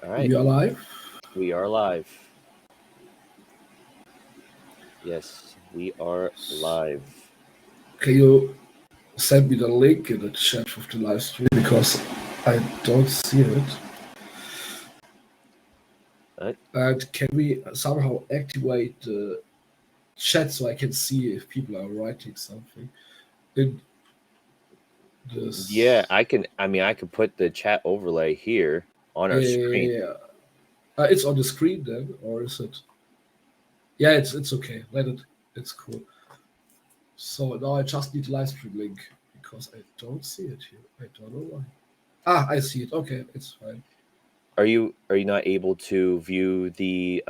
All right. We are live. We are live. Yes, we are live. Can you send me the link in the chat of the live stream because I don't see it? Right. And can we somehow activate the chat so I can see if people are writing something in this? Yeah, I can. I mean, I could put the chat overlay here on our screen. Yeah. It's on the screen then, or is it? Yeah, it's okay. Let it. It's cool. So now I just need the live stream link because I don't see it here. I don't know why. I see it. Okay, it's fine. Are you not able to view the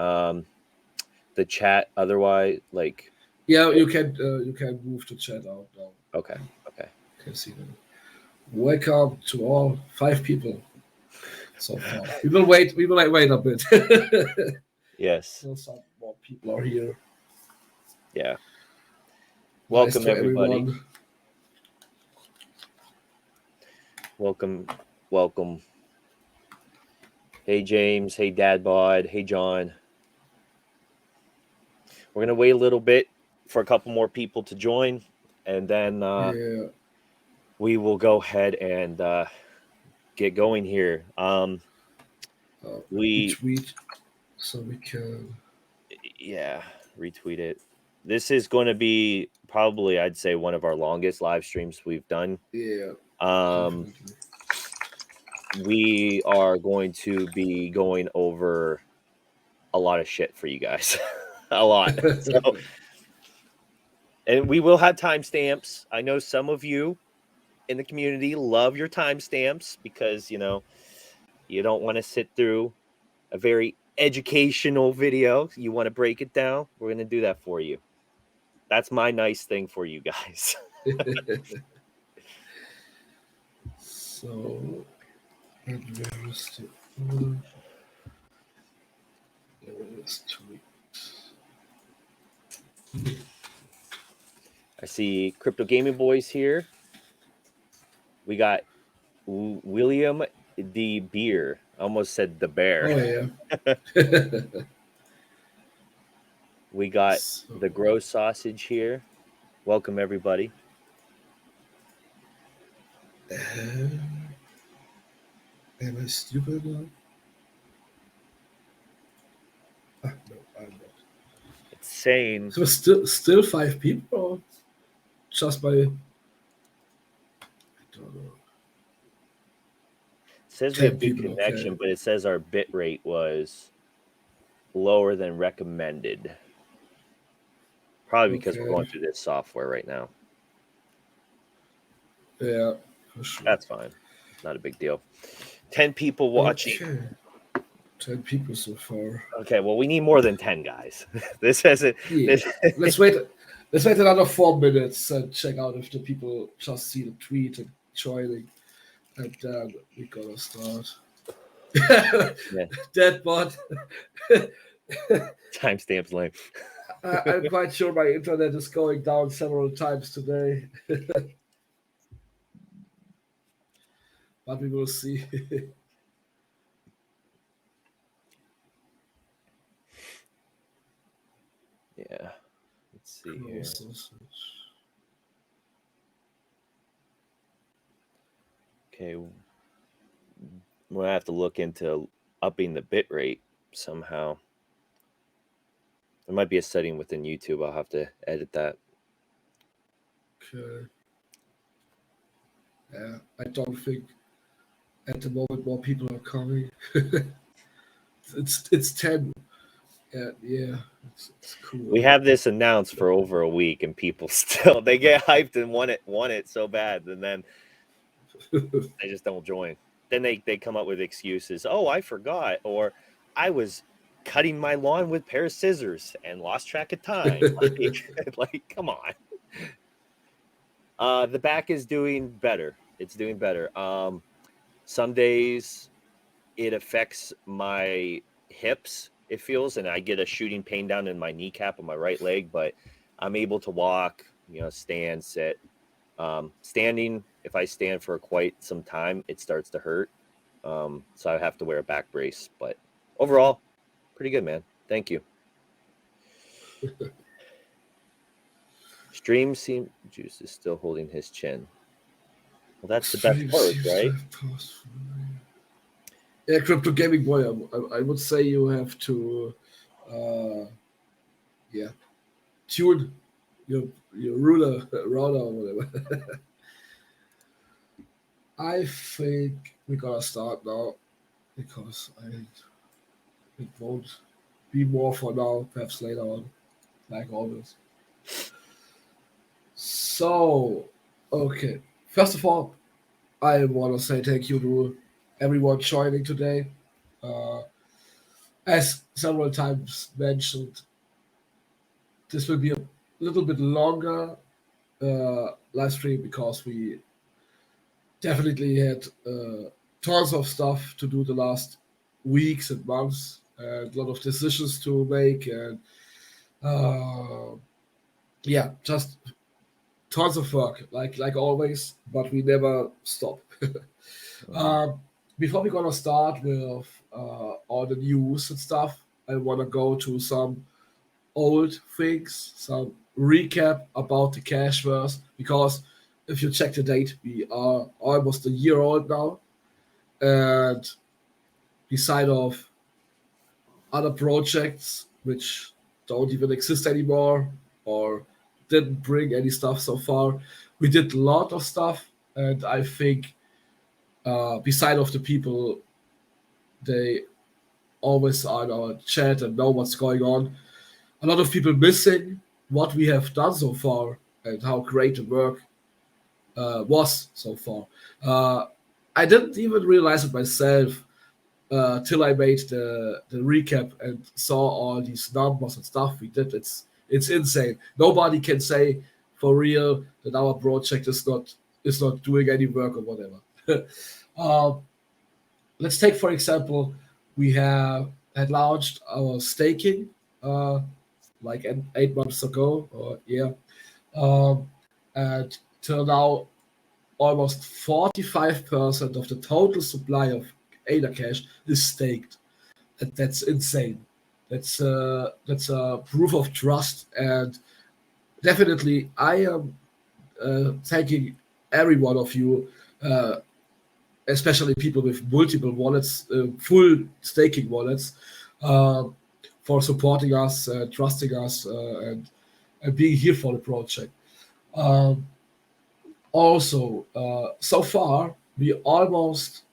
chat otherwise? Like, Yeah, you can move the chat out now. okay. You can see that. Welcome to all 5 people so far. We will wait a bit. Yes. So some more people are here. Yeah. Nice Welcome to everybody. everyone. Welcome. Hey James. Hey Dad Bod. Hey John. We're gonna wait a little bit for a couple more people to join, and then we will go ahead and get going here. We retweet so we can. Yeah, retweet it. This is going to be probably, I'd say, one of our longest live streams we've done. Yeah. Definitely. We are going to be going over a lot of shit for you guys. A lot. So, and we will have timestamps. I know some of you in the community love your timestamps because, you don't want to sit through a very educational video. You want to break it down. We're going to do that for you. That's my nice thing for you guys. So, and where is the tweet? I see Crypto Gaming Boys here. We got William the Beer. I almost said the bear. Oh yeah. We got the Gross Sausage here. Welcome everybody. Am I stupid now? No, I'm not. It's saying so still 5 people, or just by? I don't know. It says we have good connection, okay. But it says our bit rate was lower than recommended. Probably because we're going through this software right now. Yeah, for sure. That's fine. Not a big deal. 10 people watching. Okay. 10 people so far. Okay, well, we need more than 10 guys. This has it. Yeah. Let's wait another 4 minutes and check out if the people just see the tweet and joining. And then we're gonna start. Dead bot. Timestamps lame. I'm quite sure my internet is going down several times today. But we will see. Yeah. Let's see here. Okay. We'll have to look into upping the bit rate somehow. There might be a setting within YouTube. I'll have to edit that. Okay. Yeah, I don't think at the moment more people are coming. it's 10. Yeah, it's cool. We have this announced for over a week, and people still they get hyped and want it so bad, and then they just don't join. Then they come up with excuses. Oh, I forgot, or I was cutting my lawn with a pair of scissors and lost track of time. like come on. The back is doing better. It's doing better. Some days it affects my hips, it feels, and I get a shooting pain down in my kneecap on my right leg, but I'm able to walk, stand, sit. Standing, if I stand for quite some time, it starts to hurt. So I have to wear a back brace. But overall, pretty good, man. Thank you. Stream seem Juice is still holding his chin. Well, that's the best part, right? Yeah, Crypto Gaming Boy, I would say you have to, tune your router or whatever. I think we're gonna start now because it won't be more for now, perhaps later on, like always. So, okay. First of all, I want to say thank you to everyone joining today. As several times mentioned, this will be a little bit longer live stream because we definitely had tons of stuff to do the last weeks and months, and a lot of decisions to make, and just tons of work, like always. But we never stop. Before we're gonna start with all the news and stuff, I wanna go to some old things, some recap about the CashVerse, because if you check the date, we are almost a year old now, and beside of other projects which don't even exist anymore or didn't bring any stuff so far, we did a lot of stuff, and I think beside of the people, they always are in our chat and know what's going on. A lot of people missing what we have done so far and how great the work was so far. I didn't even realize it myself till I made the recap and saw all these numbers and stuff we did. It's insane. Nobody can say for real that our project is not doing any work or whatever. Let's take, for example, we had launched our staking like 8 months ago, and till now, almost 45% of the total supply of ADA Cash is staked. That's insane. That's a proof of trust, and definitely I am thanking every one of you, especially people with multiple wallets, full staking wallets, for supporting us, trusting us, and being here for the project. Also, so far, we almost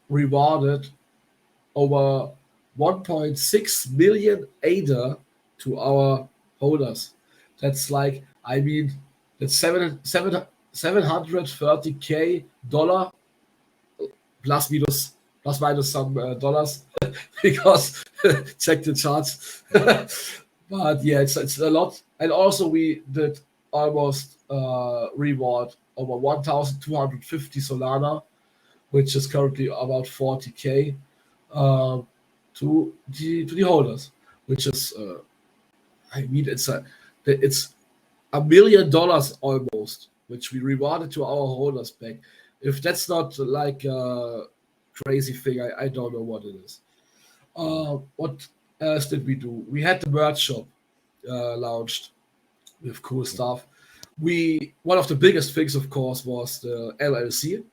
rewarded over 1.6 million ADA to our holders. That's like, that's 730K dollar plus minus some dollars because check the charts. But yeah, it's a lot. And also we did almost reward over 1,250 Solana, which is currently about 40K to the holders, which is it's $1 million almost, which we rewarded to our holders back. If that's not like a crazy thing, I don't know what it is. What else did we do? We had the merch shop launched with cool stuff. One of the biggest things, of course, was the LLC.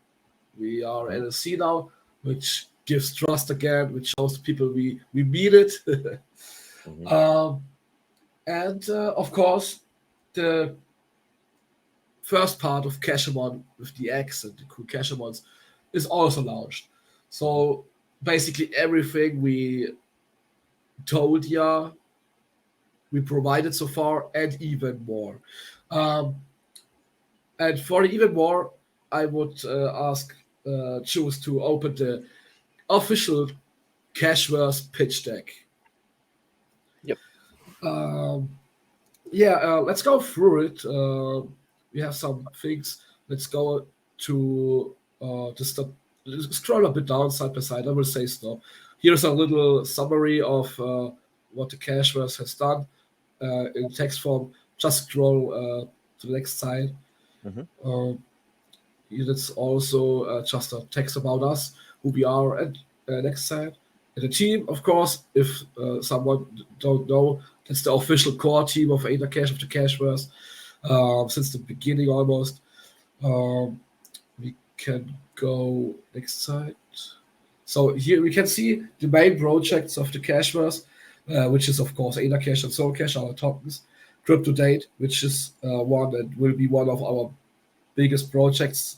We are LLC now, which gives trust again, which shows people we mean it. And of course, the first part of Cashemon with the X and the cool Cashemons is also launched. So basically everything we told ya, we provided so far, and even more. And for even more, I would choose to open the official CashVerse Pitch Deck. Yep. Let's go through it. We have some things. Let's go to stop. Scroll a bit down side by side. I will say stop. Here's a little summary of what the CashVerse has done in text form. Just scroll to the next side. That's also just a text about us, who we are, and next slide. And the team, of course, if someone don't know, that's the official core team of AdaCash, of the CashVerse, since the beginning almost. We can go next slide. So here we can see the main projects of the CashVerse, which is of course AdaCash and SoulCash, our tokens. Crypt2Date, which is one and will be one of our biggest projects,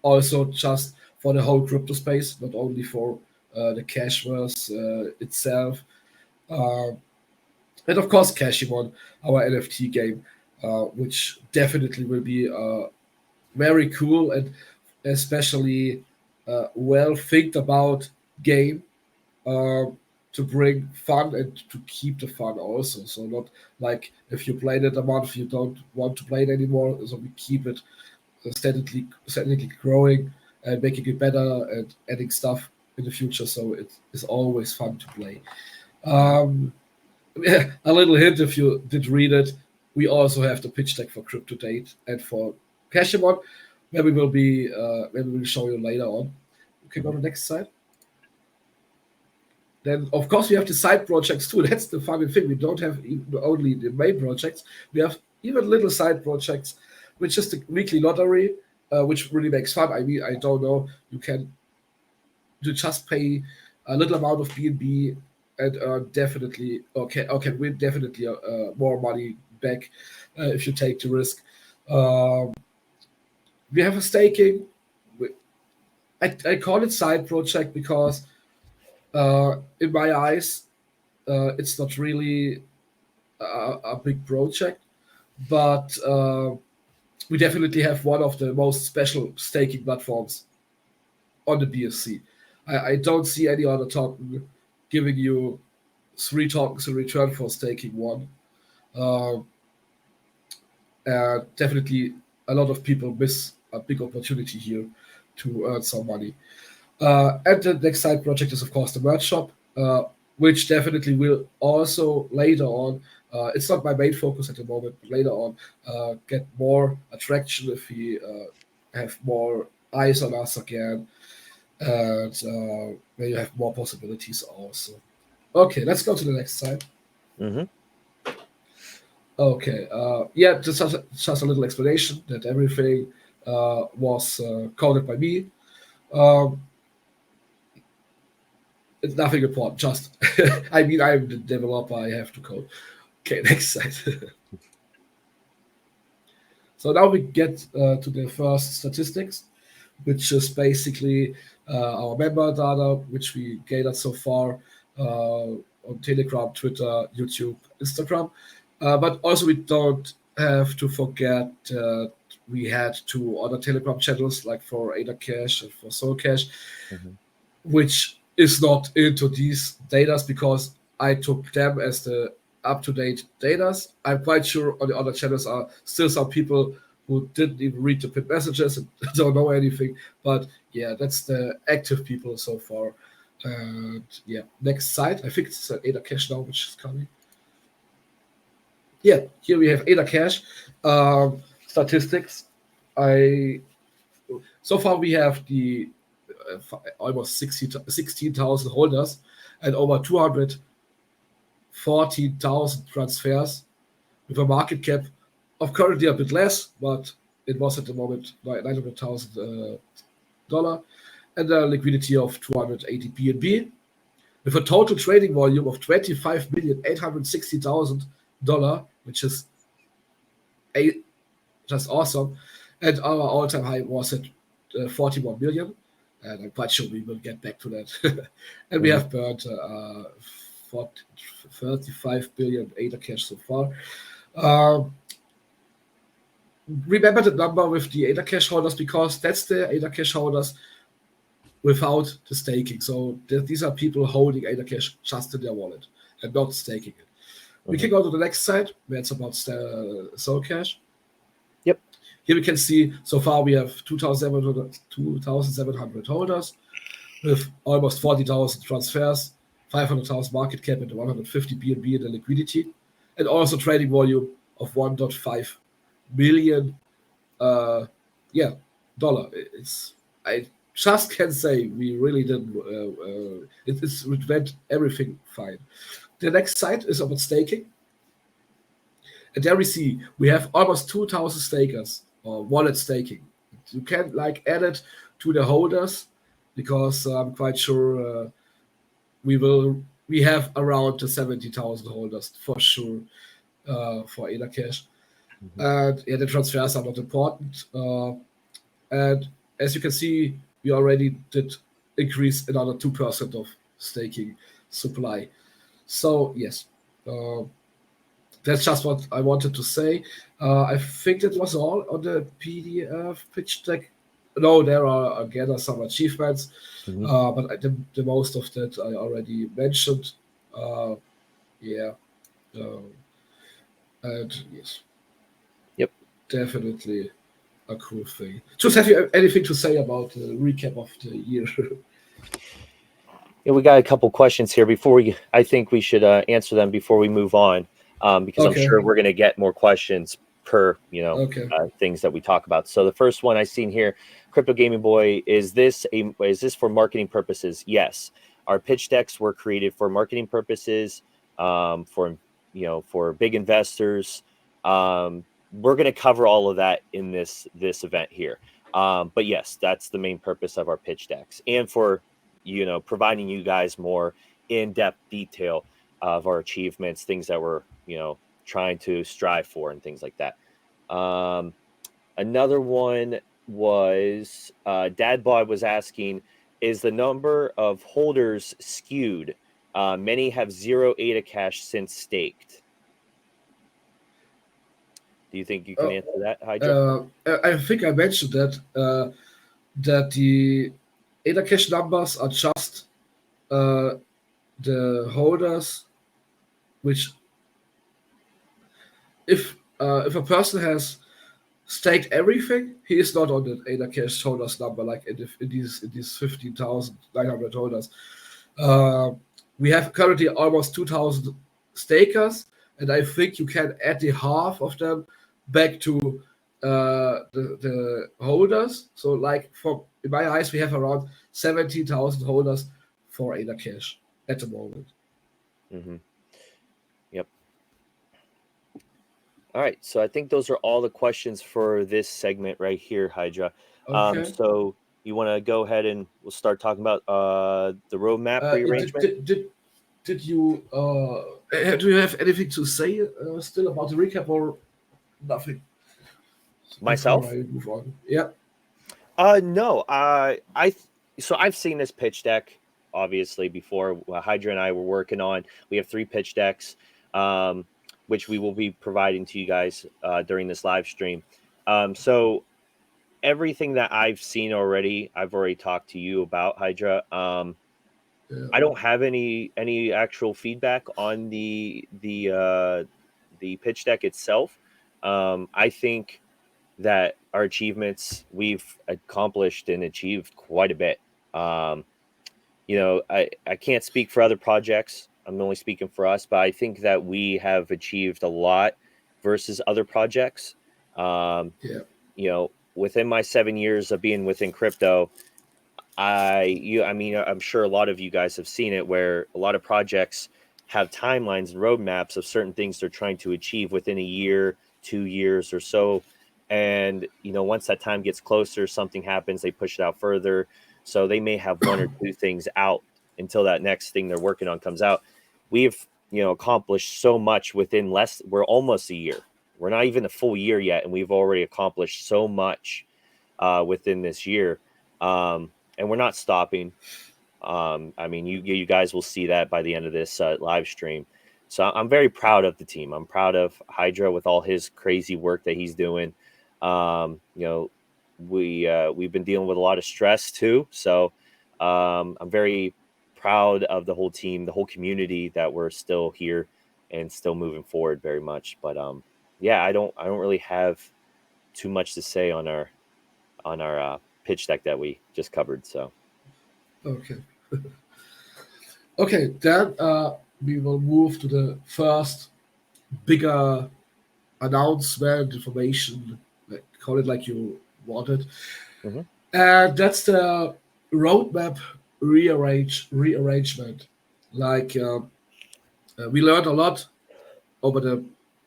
also just for the whole crypto space, not only for the CashVerse itself. And of course Cashemon, our NFT game, which definitely will be very cool and especially well think about game to bring fun and to keep the fun also. So not like if you played it a month, you don't want to play it anymore. So we keep it steadily growing and making it better and adding stuff in the future. So it is always fun to play. A little hint if you did read it, we also have the pitch deck for Crypt2Date and for Cashemon, where we will be where we will show you later on. Okay, go to the next slide. Then, of course, we have the side projects too. That's the funny thing. We don't have only the main projects. We have even little side projects, which is the weekly lottery, which really makes fun. I mean, I don't know. You just pay a little amount of BNB and earn definitely, can win definitely more money back if you take the risk. We have a staking. I call it side project because in my eyes, it's not really a big project, but we definitely have one of the most special staking platforms on the BSC. I don't see any other token giving you 3 tokens in return for staking one. Definitely a lot of people miss a big opportunity here to earn some money. And the next side project is, of course, the merch shop, which definitely will also later on, it's not my main focus at the moment, but later on get more attraction if we have more eyes on us again, and where you have more possibilities also. Okay, let's go to the next slide. Okay, just a little explanation that everything was coded by me. It's nothing important, just I mean, I'm the developer, I have to code. Okay, next slide. So now we get to the first statistics, which is basically our member data, which we gathered so far on Telegram, Twitter, YouTube, Instagram. But also we don't have to forget we had 2 other Telegram channels, like for AdaCash and for SoulCash, which is not into these data because I took them as the up-to-date data. I'm quite sure on the other channels are still some people who didn't even read the pinned messages and don't know anything. But yeah, that's the active people so far. And yeah, next slide. I think it's AdaCash now, which is coming. Yeah, here we have AdaCash statistics. So far we have the almost 16,000 holders and over 214,000 transfers with a market cap of currently a bit less, but it was at the moment $900,000 and a liquidity of 280 BNB with a total trading volume of $25,860,000, which is just awesome. And our all-time high was at 41 million. And I'm quite sure we will get back to that. And we have burned 35 billion AdaCash so far. Remember the number with the AdaCash holders because that's the AdaCash holders without the staking. So these are people holding AdaCash just in their wallet and not staking it. We can go to the next slide where it's about SoulCash. Yep. Here we can see so far we have 2,700 holders with almost 40,000 transfers, 500,000 market cap, and 150 BNB in the liquidity, and also trading volume of 1.5 million. I just can say we really didn't. It went everything fine. The next site is about staking. And there we see we have almost 2,000 stakers or wallet staking. You can add it to the holders because I'm quite sure we have around 70,000 holders for sure for Cash. And the transfers are not important. And as you can see, we already did increase another 2% of staking supply. So yes, that's just what I wanted to say. I think that was all on the PDF pitch deck. No, there are again some achievements, but the most of that I already mentioned. And yes. Yep. Definitely a cool thing. Just have you anything to say about the recap of the year? Yeah, we got a couple questions here I think we should answer them before we move on, because I'm sure we're going to get more questions per, things that we talk about. So the first one I seen here, Crypto Gaming Boy, is this for marketing purposes? Yes. Our pitch decks were created for marketing purposes, for big investors. We're going to cover all of that in this event here. But yes, that's the main purpose of our pitch decks, and for providing you guys more in-depth detail of our achievements, things that we're trying to strive for, and things like that. Another one was Dadbod was asking, is the number of holders skewed? Many have 0 ADA cash since staked. Do you think you can answer that, Hydra? I think I mentioned that the ADA cash numbers are just the holders, which if a person has staked everything, he is not on the ADA cash holders number like in these 15,900 holders. We have currently almost 2,000 stakers, and I think you can add the half of them back to the holders. So in my eyes, we have around 17,000 holders for ADA cash at the moment. Yep. All right, so I think those are all the questions for this segment right here, Hydra. Okay. So you want to go ahead and we'll start talking about the roadmap rearrangement? Did you do you have anything to say still about the recap or nothing? Myself? I move on. Yeah. No. So I've seen this pitch deck obviously before. Hydra and I were working on. We have 3 pitch decks, which we will be providing to you guys during this live stream. So everything that I've seen already, I've already talked to you about, Hydra. I don't have any actual feedback on the pitch deck itself. I think that our achievements, we've accomplished and achieved quite a bit. I can't speak for other projects. I'm only speaking for us, but I think that we have achieved a lot versus other projects. Within my 7 years of being within crypto, I'm sure a lot of you guys have seen it, where a lot of projects have timelines and roadmaps of certain things they're trying to achieve within a year, 2 years or so. And, once that time gets closer, something happens, they push it out further. So they may have 1 or 2 things out until that next thing they're working on comes out. We've, accomplished so much within we're almost a year. We're not even a full year yet, and we've already accomplished so much within this year. And we're not stopping. You guys will see that by the end of this live stream. So I'm very proud of the team. I'm proud of Hydra with all his crazy work that he's doing. We've been dealing with a lot of stress too. So I'm very proud of the whole team, the whole community, that we're still here and still moving forward very much. But I don't really have too much to say on our pitch deck that we just covered. So okay, then we will move to the first bigger announcement, information, call it like you wanted. Mhm. And that's the roadmap rearrangement. Like we learned a lot over the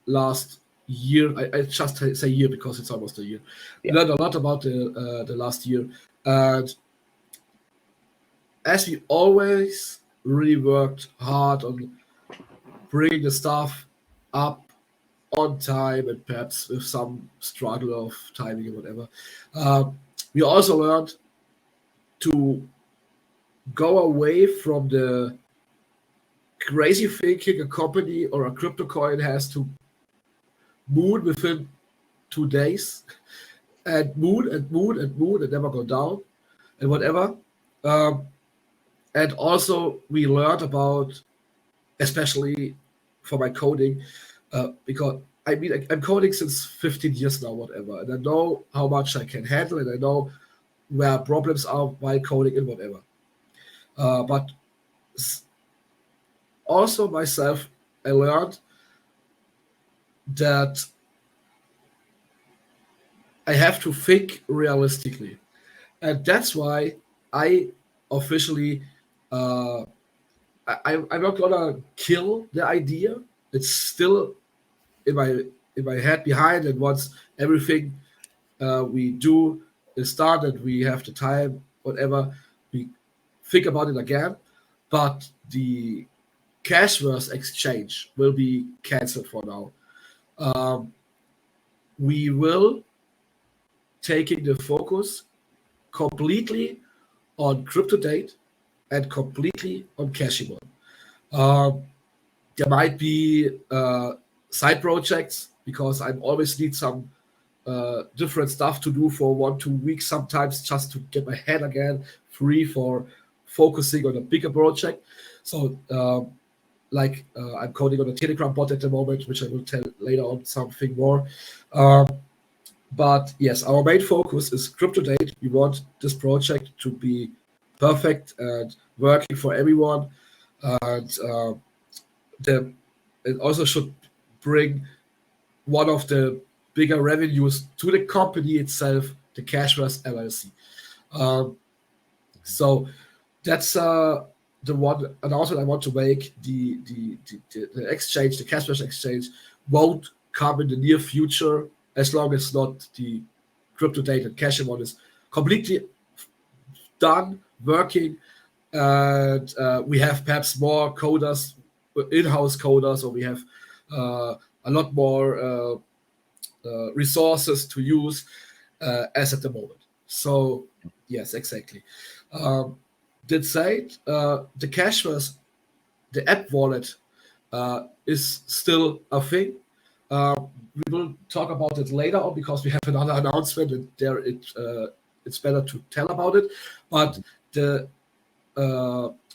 last year. I just say year because it's almost a year. We Yeah. learned a lot about the last year, and as we always really worked hard on bringing the stuff up on time and perhaps with some struggle of timing and whatever. We also learned to go away from the crazy thinking a company or a crypto coin has to moon within 2 days and moon and moon and moon and never go down and whatever. And also we learned about, especially for my coding, because I mean I'm coding since 15 years now, whatever, and I know how much I can handle, and I know where problems are while coding and whatever. But also myself, I learned that I have to think realistically, and that's why I officially I'm not gonna kill the idea. It's still in my head behind, and once everything we do is started, we have the time, whatever, we think about it again. But the CashVerse exchange will be cancelled for now. Um, we will taking the focus completely on Crypt2Date and completely on Cashemon. Um, there might be side projects because I always need some different stuff to do for 1-2 weeks sometimes just to get my head again free for focusing on a bigger project. So I'm coding on a Telegram bot at the moment, which I will tell later on something more. But yes, our main focus is Crypt2Date. We want this project to be perfect and working for everyone. And it also should bring one of the bigger revenues to the company itself, the CashVerse LLC. So that's the one announcement I want to make. The exchange, the CashVerse exchange, won't come in the near future as long as not the Crypt2Date and Cashemon is completely done working, and we have perhaps more coders, in-house coders, or we have a lot more resources to use as at the moment. So yes, exactly. Did say the CashVerse, the app wallet is still a thing. We will talk about it later on because we have another announcement, and there it's better to tell about it. But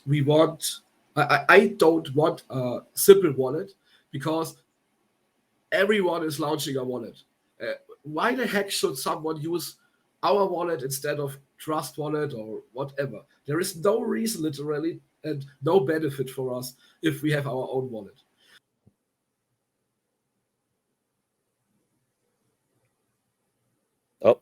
we want. I don't want a simple wallet because everyone is launching a wallet. Why the heck should someone use our wallet instead of Trust Wallet or whatever? There is no reason, literally, and no benefit for us if we have our own wallet. Oh,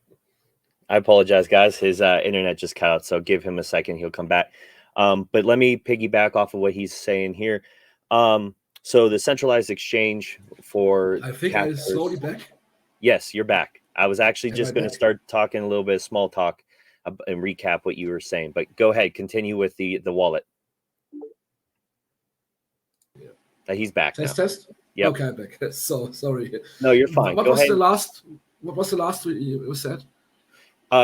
I apologize, guys. His internet just cut out, so give him a second. He'll come back. But let me piggyback off of what he's saying here. So the centralized exchange for I think I'm slowly back. Yes, you're back. I was actually Am just I going to back? start talking a little bit of small talk and recap what you were saying. But go ahead, continue with the wallet. He's back now. Test. Yep. Okay, I'm back. So sorry. No, you're fine. What Go was ahead. the last? What was the last you said?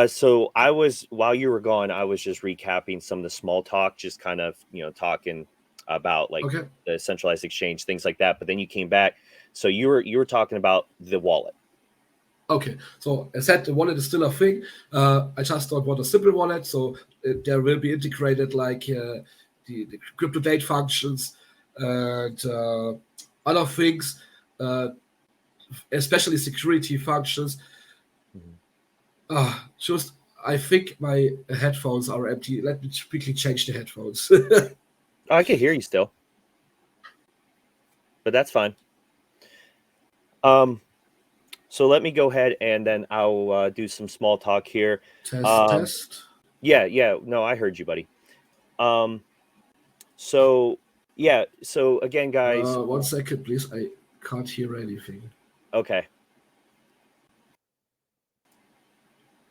So I was, while you were gone, I was just recapping some of the small talk, just kind of, talking about like Okay. the centralized exchange, things like that. But then you came back. So you were talking about the wallet. Okay, so as said, the wallet is still a thing. I just don't want a simple wallet, so there will be integrated like the Crypt2Date functions and other things, especially security functions. Just, I think my headphones are empty. Let me quickly change the headphones. Oh, I can hear you still, but that's fine. So let me go ahead and then I'll do some small talk here. Test. Yeah. No, I heard you, buddy. So yeah. So again, guys. 1 second, please. I can't hear anything. Okay.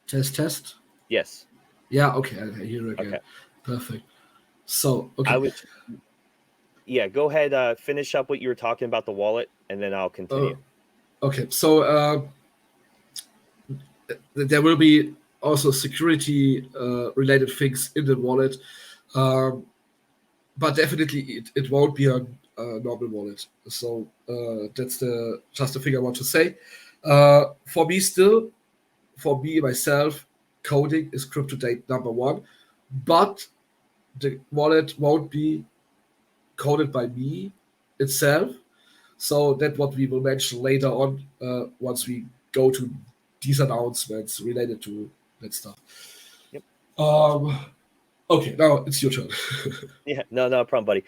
Test. Yes. Yeah. Okay. I hear again. Okay. Perfect. So okay. Yeah. Go ahead. Finish up what you were talking about the wallet, and then I'll continue. Okay. So there will be also security related things in the wallet. But definitely it won't be a normal wallet. So that's just the thing I want to say. For me myself, coding is Crypt2Date number one, but the wallet won't be coded by me itself. So that's what we will mention later on once we go to these announcements related to that stuff. Yep. Okay, now it's your turn. Yeah, no problem, buddy.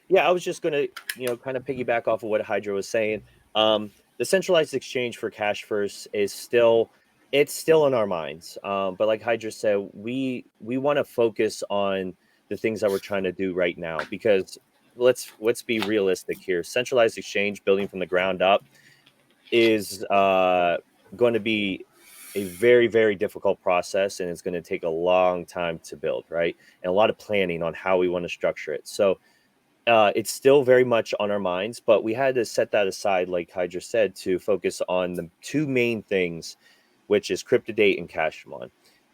Yeah, I was just gonna, kind of piggyback off of what Hydra was saying. The centralized exchange for CashVerse is still in our minds. But like Hydra said, we want to focus on the things that we're trying to do right now, because let's be realistic here. Centralized exchange, building from the ground up, is going to be a very, very difficult process, and it's going to take a long time to build, right? And a lot of planning on how we want to structure it. So it's still very much on our minds, but we had to set that aside, like Hydra said, to focus on the two main things, which is Crypt2Date and Cashemon.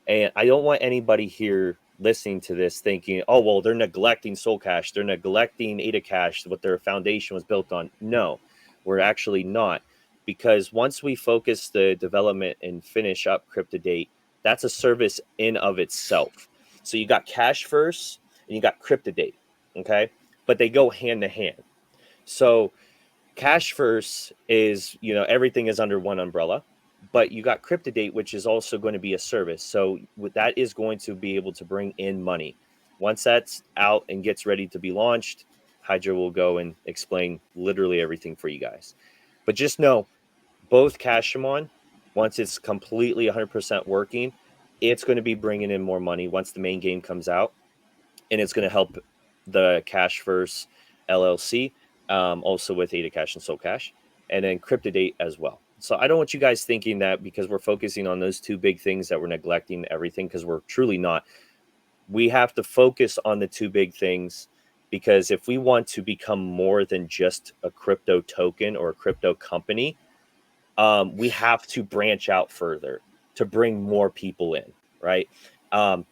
And I don't want anybody here listening to this thinking, oh, well, they're neglecting Soul Cash, they're neglecting Ada Cash, what their foundation was built on. No, we're actually not. Because once we focus the development and finish up Crypt2Date, that's a service in of itself. So you got CashVerse and you got Crypt2Date, okay? But they go hand to hand. So CashVerse is, everything is under one umbrella, but you got Crypt2Date, which is also going to be a service. So that is going to be able to bring in money. Once that's out and gets ready to be launched, Hydra will go and explain literally everything for you guys. But just know, both Cashemon, once it's completely 100% working, it's going to be bringing in more money once the main game comes out, and it's going to help the CashVerse LLC, also with Ada Cash and Soul Cash, and then Crypt2Date as well. So I don't want you guys thinking that because we're focusing on those two big things that we're neglecting everything, because we're truly not. We have to focus on the two big things, because if we want to become more than just a crypto token or a crypto company, we have to branch out further to bring more people in, right?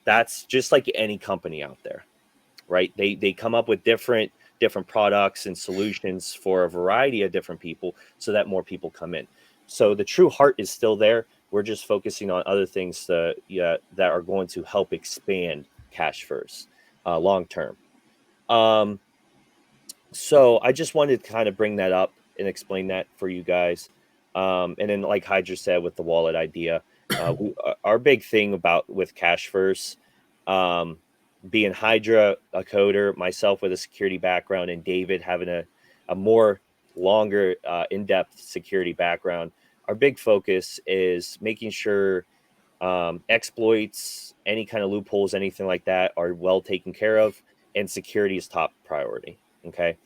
That's just like any company out there, right? They come up with different products and solutions for a variety of different people so that more people come in. So the true heart is still there. We're just focusing on other things that are going to help expand CashVerse long term. So I just wanted to kind of bring that up and explain that for you guys. And then, like Hydra said, with the wallet idea, our big thing with CashVerse, being Hydra, a coder, myself with a security background, and David having a more longer, in-depth security background, our big focus is making sure exploits, any kind of loopholes, anything like that, are well taken care of, and security is top priority. Okay.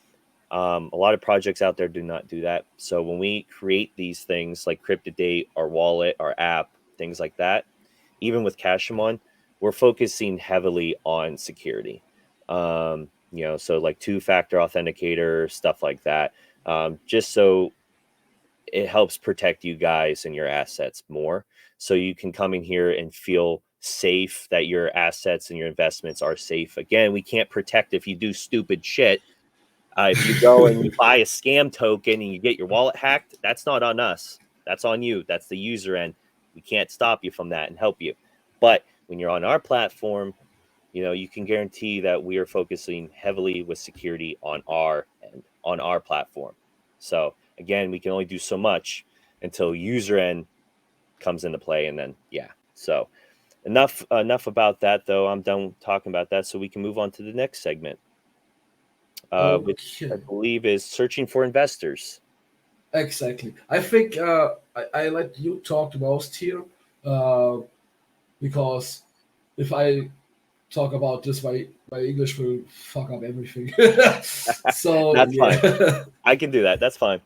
A lot of projects out there do not do that. So when we create these things like Crypt2Date, our wallet, our app, things like that, even with Cashemon, we're focusing heavily on security. So like two-factor authenticator, stuff like that, just so it helps protect you guys and your assets more. So you can come in here and feel safe that your assets and your investments are safe. Again, we can't protect if you do stupid shit. If you go and you buy a scam token and you get your wallet hacked, that's not on us. That's on you. That's the user end. We can't stop you from that and help you. But when you're on our platform, you can guarantee that we are focusing heavily with security on our end, on our platform. So again, we can only do so much until user end comes into play, and then So enough about that, though. I'm done talking about that, so we can move on to the next segment. Which I believe is searching for investors. Exactly. I think I let you talk the most here, uh, because if I talk about this, my English will fuck up everything. So That's fine. yeah. I can do that. That's fine.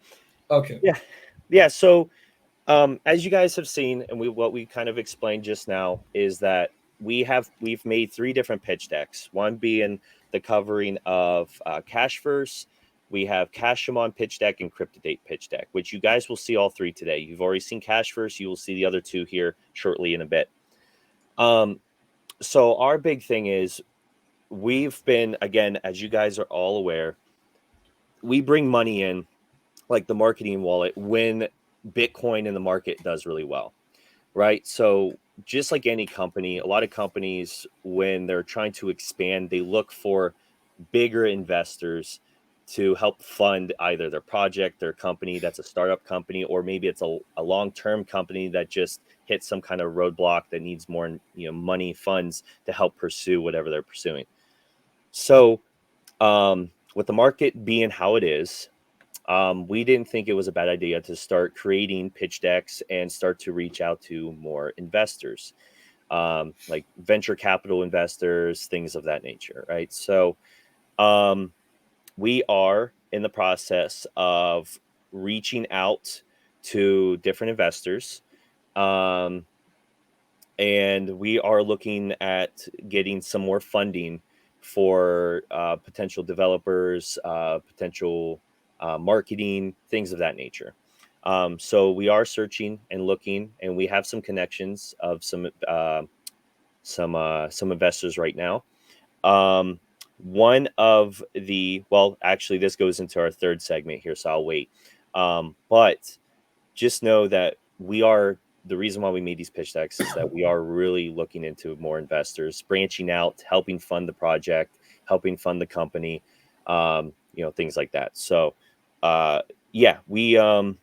Okay. Yeah. Yeah. So, as you guys have seen, and what we kind of explained just now is that we've made 3 different pitch decks. One being the covering of CashVerse. We have Cashemon Pitch Deck and Crypt2Date Pitch Deck, which you guys will see all 3 today. You've already seen CashVerse. You will see the other 2 here shortly in a bit. So our big thing is we've been, again, as you guys are all aware, we bring money in like the marketing wallet when Bitcoin in the market does really well, right? So just like any company, a lot of companies, when they're trying to expand, they look for bigger investors to help fund either their project, their company that's a startup company, or maybe it's a long-term company that just hit some kind of roadblock that needs more, money, funds to help pursue whatever they're pursuing. So with the market being how it is, we didn't think it was a bad idea to start creating pitch decks and start to reach out to more investors, like venture capital investors, things of that nature, right? So we are in the process of reaching out to different investors. And we are looking at getting some more funding for potential developers, potential marketing, things of that nature. So we are searching and looking, and we have some connections of some investors right now. One of well, actually, this goes into our 3rd segment here, so I'll wait. But just know that the reason why we made these pitch decks is that we are really looking into more investors, branching out, helping fund the project, helping fund the company, things like that. So, yeah, we have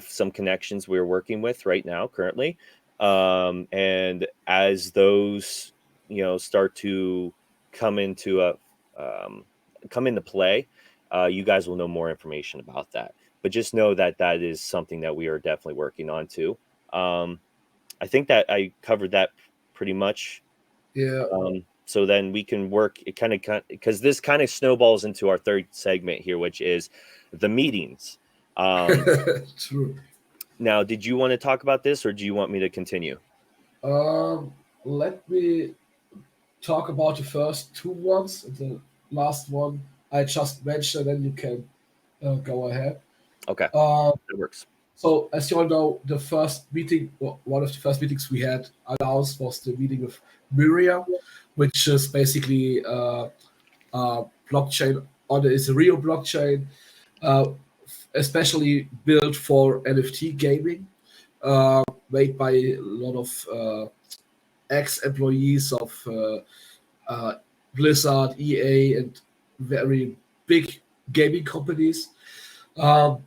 some connections we're working with right now currently. And as those, start to come into come into play, you guys will know more information about that. But just know that that is something that we are definitely working on too. I think that I covered that pretty much. Yeah. So then we can work it kind of because this kind of snowballs into our 3rd segment here, which is the meetings. True. Now, did you want to talk about this, or do you want me to continue? Let me talk about the first 2 ones. The last one I just mentioned, and you can go ahead. Okay, Uh, that works. so, as you all know, the first meeting, one of the first meetings we had announced was the meeting with Myria, which is basically a blockchain is a real blockchain, uh, especially built for NFT gaming, made by a lot of ex-employees of Blizzard, EA, and very big gaming companies. Um,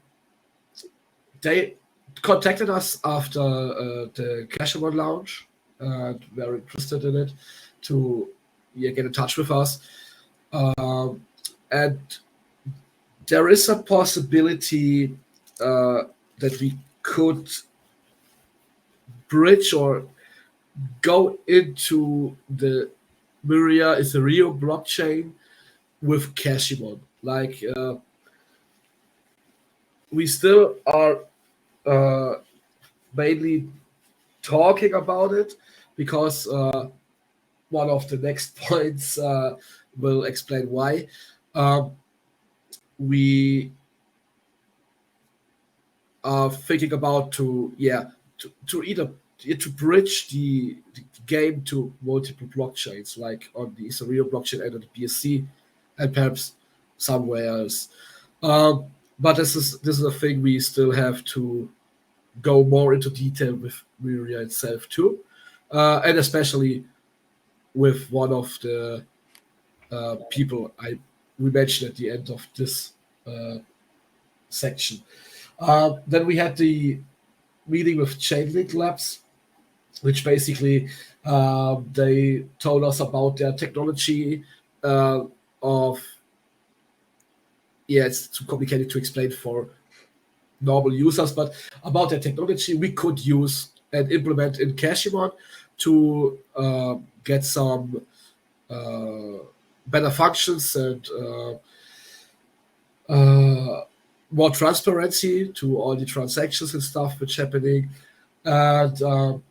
they contacted us after the Cashemon launch, and were interested in it to get in touch with us. And there is a possibility that we could bridge or go into the Myria Ethereum blockchain with Cashemon. Like we still are mainly talking about it because one of the next points will explain why. We are thinking about to either to bridge the game to multiple blockchains, like on the Ethereum blockchain and on the BSC, and perhaps somewhere else. But this is a thing we still have to go more into detail with Myria itself too, and especially with one of the people we mentioned at the end of this section. Then we had the meeting with Chainlink Labs, which basically they told us about their technology of it's too complicated to explain for normal users, but about the technology we could use and implement in Cashemon to get some better functions and more transparency to all the transactions and stuff which happening. And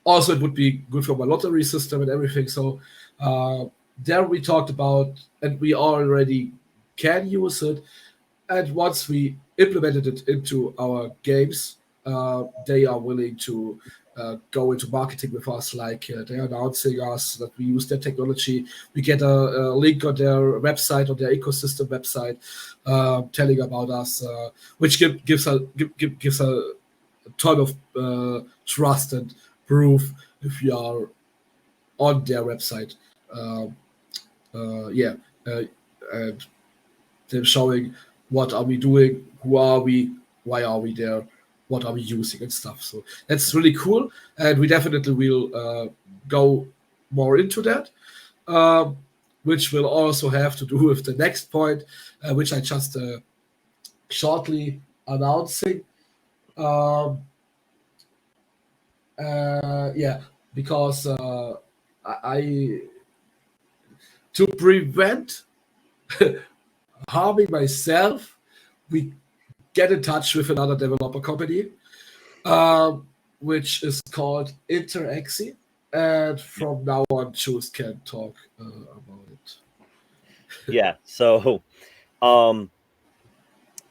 also it would be good for my lottery system and everything. So there we talked about, and we already can use it. And once we implemented it into our games, they are willing to go into marketing with us. Like they're announcing us that we use their technology. We get a link on their website, on their ecosystem website, telling about us, which gives a ton of trust and proof if you are on their website. And them showing what are we doing, who are we, why are we there, what are we using and stuff. So that's really cool, and we definitely will go more into that, which will also have to do with the next point, which I just shortly announcing. Because I to prevent harming myself, we get in touch with another developer company, which is called Interexy, and from now on, Jules can talk about it. Yeah. So,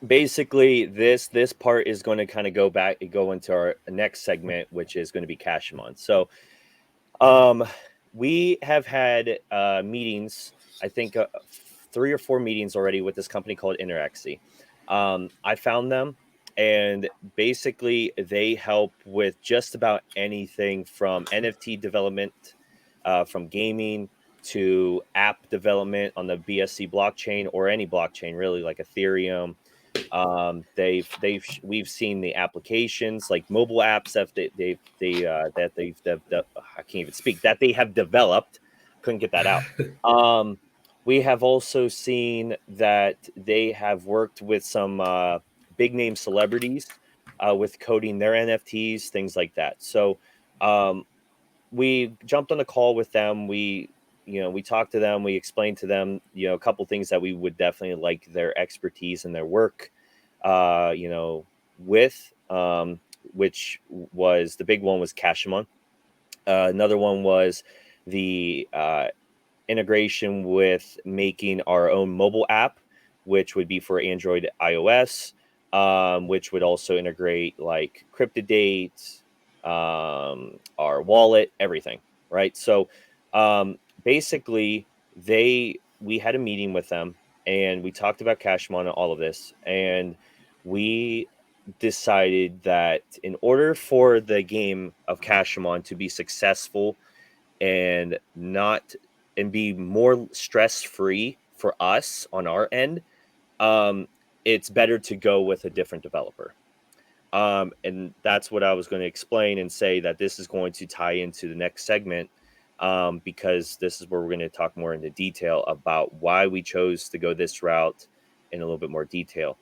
basically, this part is going to kind of go into our next segment, which is going to be Cashemon. So, we have had meetings. I think 3 or 4 meetings already with this company called Interexy. I found them, and basically they help with just about anything from NFT development, from gaming to app development on the BSC blockchain or any blockchain, really, like Ethereum. We've seen the applications like mobile apps that I can't even speak, that they have developed. Couldn't get that out. We have also seen that they have worked with some big name celebrities with coding their NFTs, things like that. So we jumped on a call with them. We talked to them. We explained to them, a couple things that we would definitely like their expertise and their work, with, which was the big one was Cashemon. Another one was the integration with making our own mobile app, which would be for Android, iOS, which would also integrate like Crypt2Date, our wallet, everything, right? So basically, we had a meeting with them, and we talked about Cashemon and all of this, and we decided that in order for the game of Cashemon to be successful and not and be more stress free for us on our end, it's better to go with a different developer. And that's what I was going to explain and say that this is going to tie into the next segment, because this is where we're going to talk more into detail about why we chose to go this route in a little bit more detail.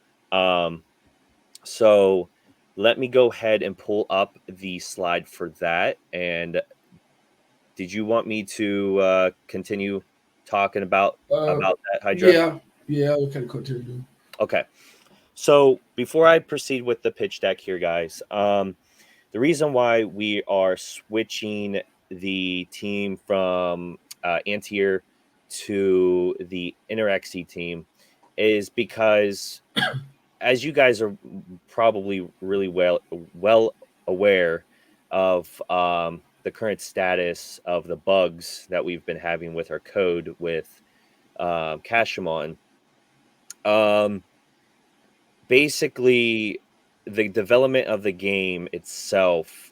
So let me go ahead and pull up the slide for that. And did you want me to continue talking about that, Hydra? Yeah, we can continue. Okay. So before I proceed with the pitch deck here, guys, the reason why we are switching the team from Antier to the Interexy team is because, as you guys are probably really well aware of, the current status of the bugs that we've been having with our code with Cashemon. Basically, the development of the game itself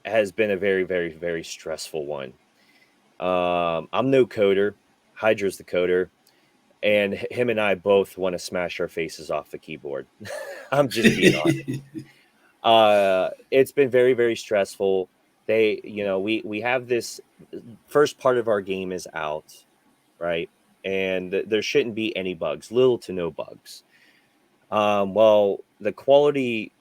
has been a very, very, very stressful one. I'm no coder. Hydra's the coder. And him and I both want to smash our faces off the keyboard. I'm just being honest. It's been very, very stressful. We have this first part of our game is out, right? And there shouldn't be any bugs, little to no bugs. Well, the quality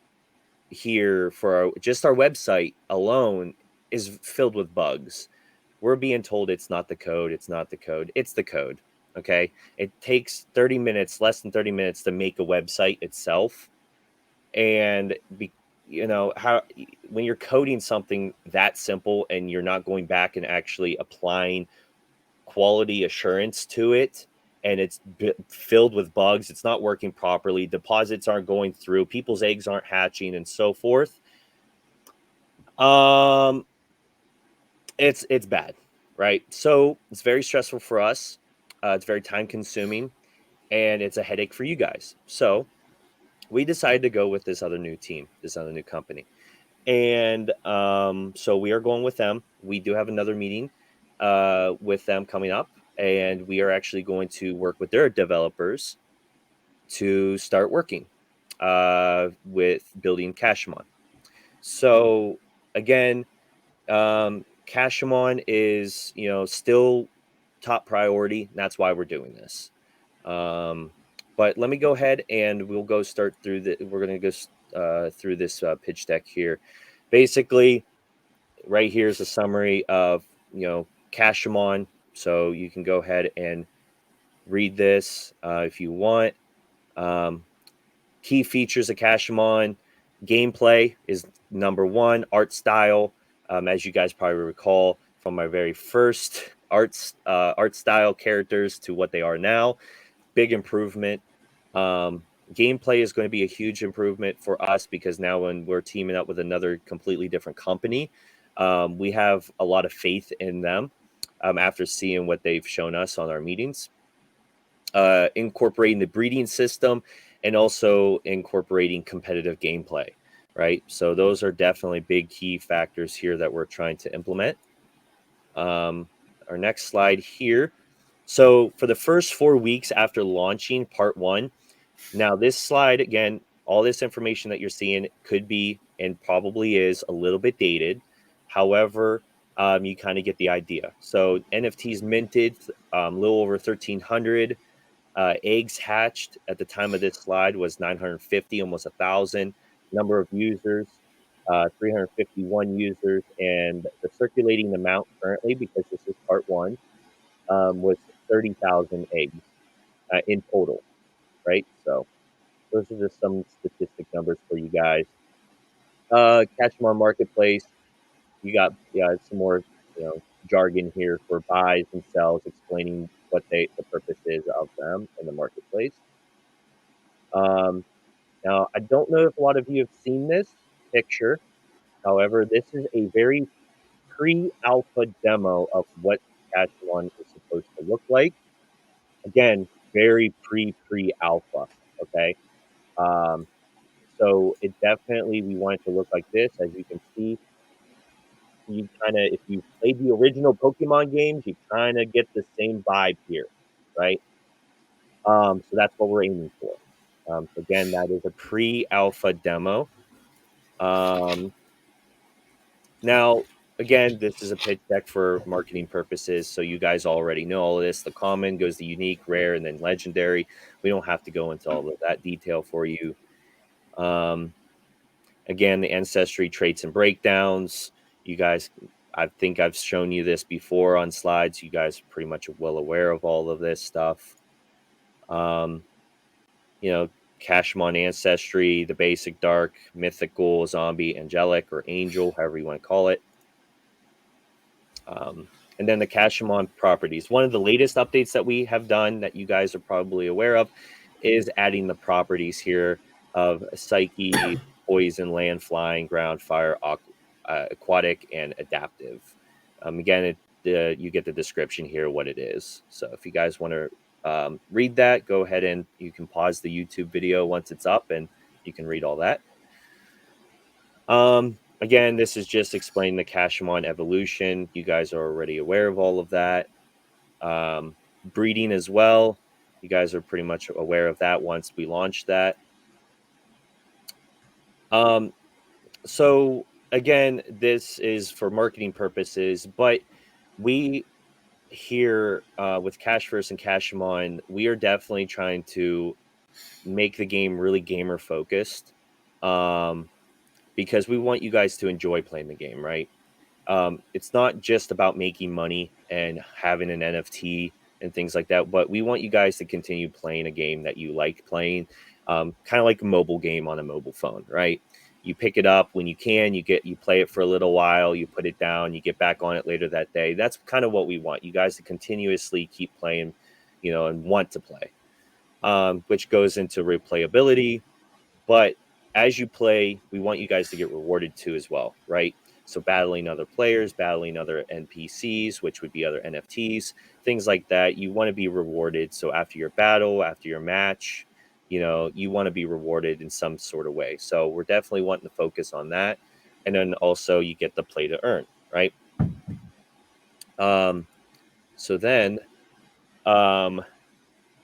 here for just our website alone is filled with bugs. We're being told it's not the code, it's not the code, it's the code. Okay. It takes 30 minutes, less than 30 minutes to make a website itself. And how when you're coding something that simple and you're not going back and actually applying quality assurance to it, and it's filled with bugs, it's not working properly, deposits aren't going through, people's eggs aren't hatching, and so forth. It's bad, right? So it's very stressful for us. It's very time consuming, and it's a headache for you guys. So we decided to go with this other new team, this other new company. And so we are going with them. We do have another meeting with them coming up, and we are actually going to work with their developers to start working with building Cashemon. So again, Cashemon is still top priority. And that's why we're doing this. But let me go ahead and we'll go start through the. We're going to go through this pitch deck here. Basically, right here is a summary of Cashemon. So you can go ahead and read this if you want. Key features of Cashemon: gameplay is number one. Art style, as you guys probably recall from my very first art style characters to what they are now, big improvement. Gameplay is going to be a huge improvement for us because now when we're teaming up with another completely different company, we have a lot of faith in them after seeing what they've shown us on our meetings. Incorporating the breeding system and also incorporating competitive gameplay, right? So those are definitely big key factors here that we're trying to implement. Our next slide here. So for the first 4 weeks after launching part one, now this slide, again, all this information that you're seeing could be and probably is a little bit dated. However, you kind of get the idea. So NFTs minted, a little over 1,300. Eggs hatched at the time of this slide was 950, almost 1,000. Number of users, 351 users. And the circulating amount currently, because this is part one, was 30,000 eggs in total, right? So those are just some statistic numbers for you guys. Cashemon Marketplace, you got some more jargon here for buys and sells, explaining what the purpose is of them in the marketplace. Now, I don't know if a lot of you have seen this picture. However, this is a very pre-alpha demo of what Cashemon is supposed to look like. Again, very pre-alpha. Okay. So it definitely, we want it to look like this. As you can see, you kind of, if you played the original Pokemon games, you kind of get the same vibe here, right? So that's what we're aiming for. So again, that is a pre-alpha demo. Now, again, this is a pitch deck for marketing purposes, so you guys already know all of this. The common goes to unique, rare, and then legendary. We don't have to go into all of that detail for you. Again, the ancestry traits and breakdowns. You guys, I think I've shown you this before on slides. You guys are pretty much well aware of all of this stuff. Cashemon ancestry, the basic dark, mythical, zombie, angelic, or angel, however you want to call it. And then the Cashemon properties. One of the latest updates that we have done that you guys are probably aware of is adding the properties here of psyche, poison, land, flying, ground, fire, aquatic, and adaptive. Again, you get the description here, what it is. So if you guys want to read that, go ahead and you can pause the YouTube video once it's up and you can read all that. Again, this is just explaining the Cashemon evolution. You guys are already aware of all of that. Breeding as well. You guys are pretty much aware of that once we launched that. So again, this is for marketing purposes, but we here with CashVerse and Cashemon, we are definitely trying to make the game really gamer focused, because we want you guys to enjoy playing the game, right? It's not just about making money and having an NFT and things like that, but we want you guys to continue playing a game that you like playing, kind of like a mobile game on a mobile phone, right? You pick it up when you can, you play it for a little while, you put it down, you get back on it later that day. That's kind of what we want you guys to continuously keep playing, and want to play, which goes into replayability. But as you play, we want you guys to get rewarded too as well, right? So battling other players, battling other NPCs, which would be other NFTs, things like that. You want to be rewarded. So after your battle, after your match, you want to be rewarded in some sort of way. So we're definitely wanting to focus on that. And then also you get the play to earn, right? So then,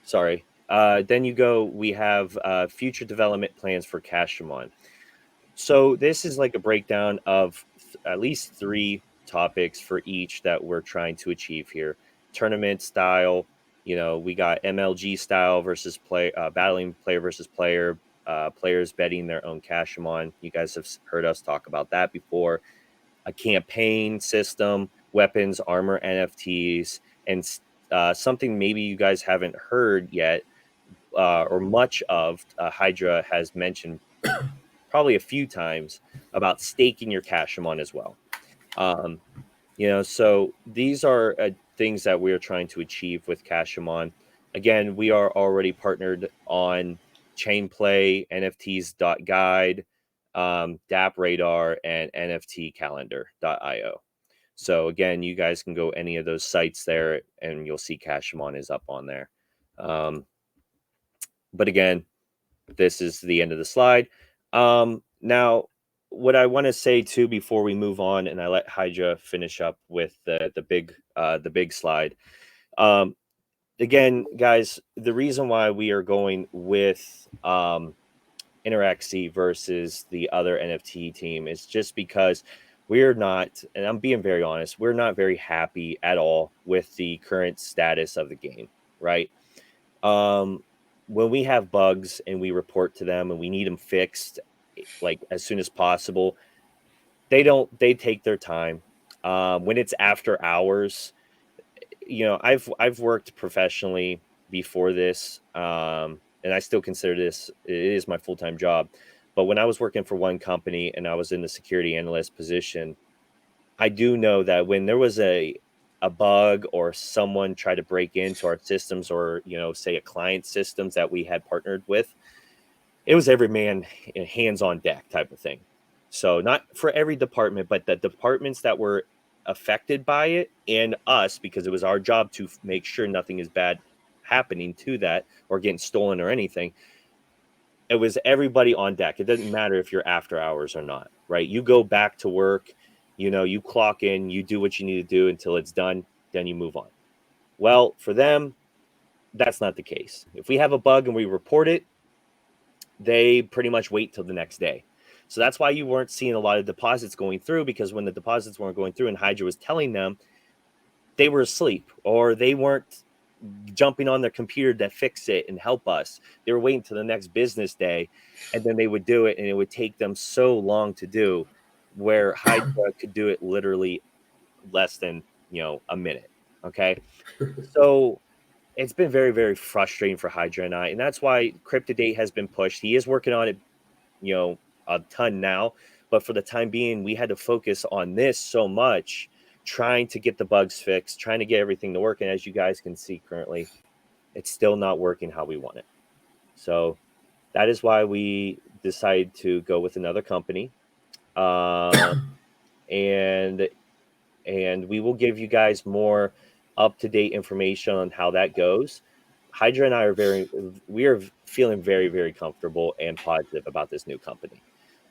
sorry. Then we have future development plans for Cashemon. So this is like a breakdown of at least 3 topics for each that we're trying to achieve here. Tournament style, we got MLG style versus battling player versus player, players betting their own Cashemon. You guys have heard us talk about that before. A campaign system, weapons, armor, NFTs, and something maybe you guys haven't heard yet, or much of, Hydra has mentioned probably a few times about staking your Cashemon as well. So these are things that we are trying to achieve with Cashemon. Again, we are already partnered on Chainplay, NFTs.guide, DApp Radar, and NFTcalendar.io. So again, you guys can go any of those sites there, and you'll see Cashemon is up on there. But again, this is the end of the slide. Now, what I want to say too before we move on, and I let Hydra finish up with the big slide. Again, guys, the reason why we are going with Interexy versus the other NFT team is just because we're not, and I'm being very honest, we're not very happy at all with the current status of the game, right? When we have bugs and we report to them and we need them fixed, like as soon as possible, they take their time. When it's after hours, I've worked professionally before this, and I still consider it is my full-time job. But when I was working for one company and I was in the security analyst position, I do know that when there was a bug or someone tried to break into our systems, or say a client systems that we had partnered with, it was every man hands on deck type of thing. So not for every department, but the departments that were affected by it, and us, because it was our job to make sure nothing is bad happening to that or getting stolen or anything. It was everybody on deck. It doesn't matter if you're after hours or not, right? You go back to work, you clock in, you do what you need to do until it's done, then you move on. Well, for them, that's not the case. If we have a bug and we report it, they pretty much wait till the next day. So that's why you weren't seeing a lot of deposits going through, because when the deposits weren't going through and Hydra was telling them, they were asleep or they weren't jumping on their computer to fix it and help us. They were waiting till the next business day, and then they would do it, and it would take them so long to do, where Hydra could do it literally less than a minute. Okay. So it's been very, very frustrating for Hydra and I, and that's why Crypt2Date has been pushed. He is working on it a ton now, but for the time being, we had to focus on this so much, trying to get the bugs fixed, trying to get everything to work. And as you guys can see currently, it's still not working how we want it. So that is why we decided to go with another company. And we will give you guys more up-to-date information on how that goes. Hydra and I we are feeling very, very comfortable and positive about this new company.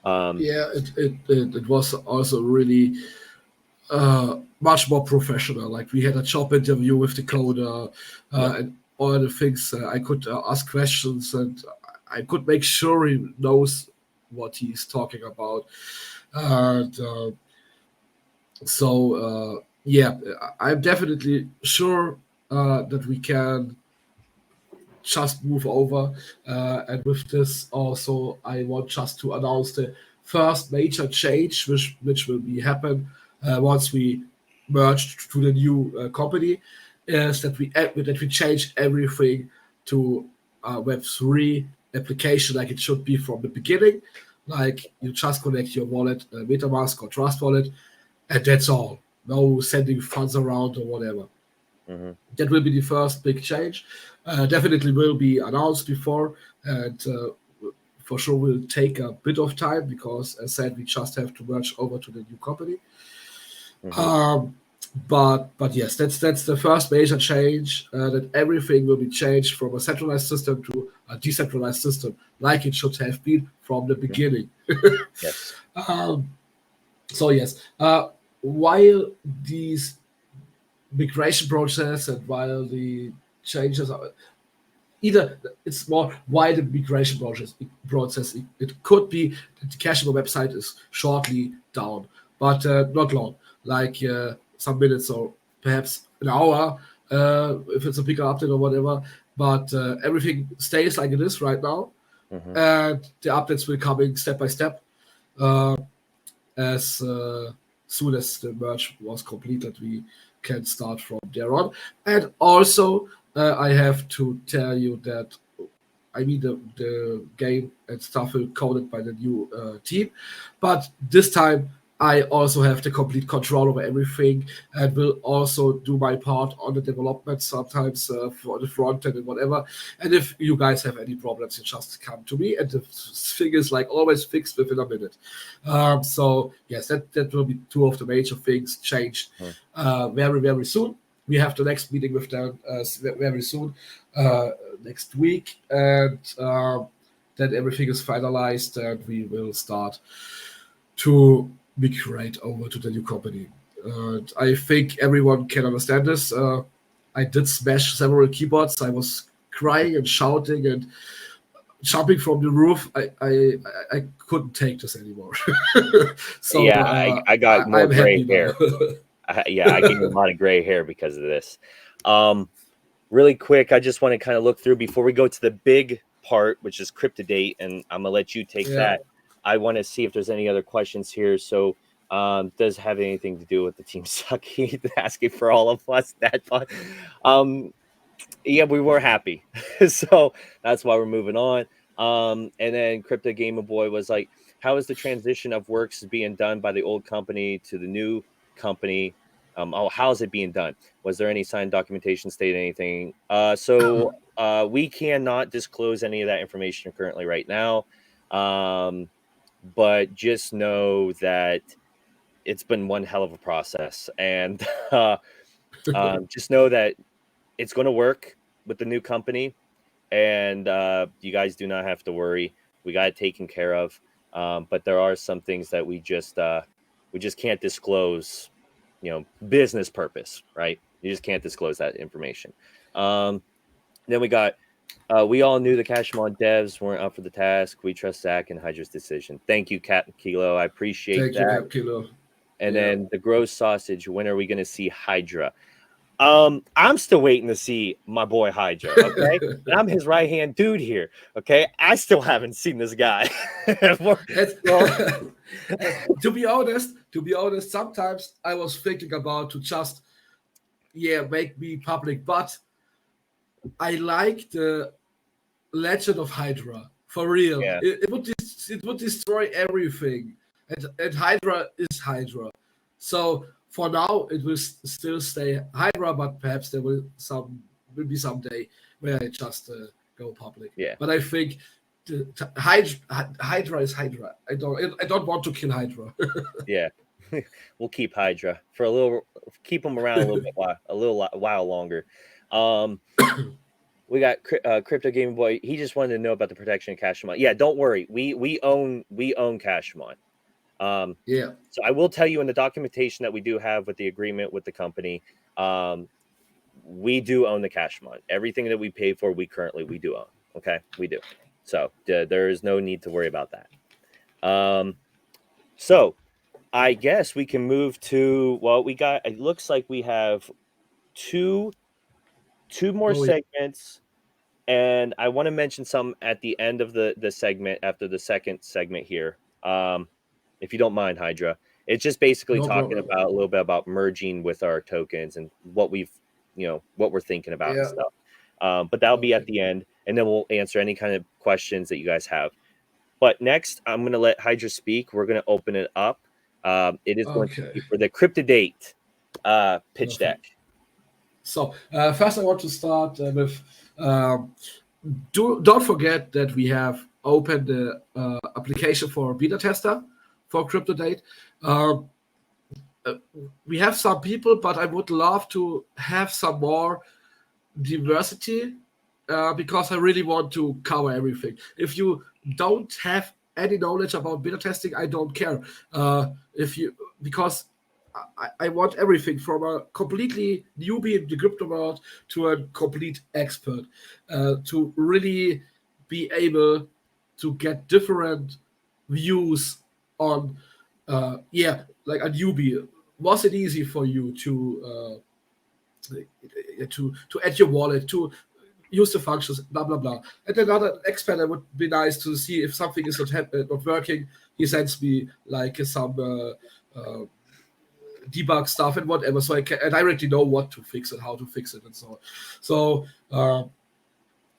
It was also really much more professional. Like, we had a job interview with the coder, and all the things. I could ask questions, and I could make sure he knows what he's talking about. And I'm definitely sure that we can just move over. And with this also, I want just to announce the first major change, which will be happen once we merge to the new company, is that we change everything to Web3 application like it should be from the beginning. Like you just connect your wallet, MetaMask or Trust Wallet, and that's all. No sending funds around or whatever. Mm-hmm. That will be the first big change. Definitely will be announced before, and for sure will take a bit of time because, as said, we just have to merge over to the new company. Mm-hmm. But yes, that's the first major change. That everything will be changed from a centralized system to a decentralized system, like it should have been from the beginning. Yes. So yes, while these migration process and while the changes are either it's more why the migration process it could be that the Cashemon website is shortly down, but not long, like some minutes or perhaps an hour if it's a bigger update or whatever. But everything stays like it is right now, Mm-hmm. and the updates will coming step by step as soon as the merge was completed. We can start from there on. And also, I have to tell you that I mean the game and stuff will coded by the new team, but this time I also have the complete control over everything and will also do my part on the development sometimes for the front end and whatever. And if you guys have any problems, you just come to me, and the thing is like always fixed within a minute. So yes, that will be two of the major things changed very, very soon. We have the next meeting with them very soon, next week, and then everything is finalized, and we will start to migrate over to the new company. I think everyone can understand this. I did smash several keyboards. I was crying and shouting and jumping from the roof. I couldn't take this anymore. So Yeah, I got more I'm gray happy hair. now. Yeah, I gained a lot of gray hair because of this. Really quick, I just want to kind of look through before we go to the big part, which is Crypt2Date, and I'm gonna let you take that. I want to see if there's any other questions here. So, does it have anything to do with the team sucky? Asking for all of us that fun. Yeah, we were happy, so that's why we're moving on. And then Crypto Gamer Boy was like, "How is the transition of works being done by the old company to the new company? How is it being done? Was there any signed documentation stating anything? So we cannot disclose any of that information currently right now, but just know that it's been one hell of a process, and just know that it's going to work with the new company, and you guys do not have to worry. We got it taken care of, but there are some things that we just can't disclose, business purpose, right? You just can't disclose that information. Then we got we all knew the Cashemon devs weren't up for the task. We trust Zach and Hydra's decision. Thank you, Captain Kilo. I appreciate Thank that. you, Cap Kilo. And then the gross sausage. When are we going to see Hydra? I'm still waiting to see my boy Hydra. Okay, and I'm his right hand dude here. Okay, I still haven't seen this guy. To be honest, sometimes I was thinking about to just make me public, but I like the Legend of Hydra for real. Yeah. It would destroy everything, and Hydra is Hydra. So for now, it will still stay Hydra, but perhaps there will be someday where I just go public. Yeah. But I think Hydra is Hydra. I don't want to kill Hydra. Yeah. We'll keep Hydra for keep him around a little while longer. We got Crypto Game Boy. He just wanted to know about the protection of Cashemon. Yeah, don't worry. We own Cashemon. Yeah. So I will tell you in the documentation that we do have with the agreement with the company, we do own the Cashemon. Everything that we pay for, we do own. Okay, we do. So there is no need to worry about that. So I guess we can move to it looks like we have two more segments. And I want to mention some at the end of the segment, after the second segment here. If you don't mind, Hydra. It's just basically No talking problem. about a little bit about merging with our tokens and what what we're thinking about and Yeah. stuff. But that'll be at Okay. the end, and then we'll answer any kind of questions that you guys have. But next, I'm going to let Hydra speak. We're going to open it up. It is going to Okay. be for the Crypt2Date pitch deck. Perfect. So first, I want to start with don't forget that we have opened the application for a beta tester for Crypt2Date. We have some people, but I would love to have some more diversity because I really want to cover everything. If you don't have any knowledge about beta testing, I don't care. Because I want everything from a completely newbie in the crypto world to a complete expert to really be able to get different views on like a newbie. Was it easy for you to add your wallet, to use the functions, blah blah blah? And another expert, it would be nice to see if something is not working. He sends me like some debug stuff and whatever, so I directly know what to fix and how to fix it and so on. So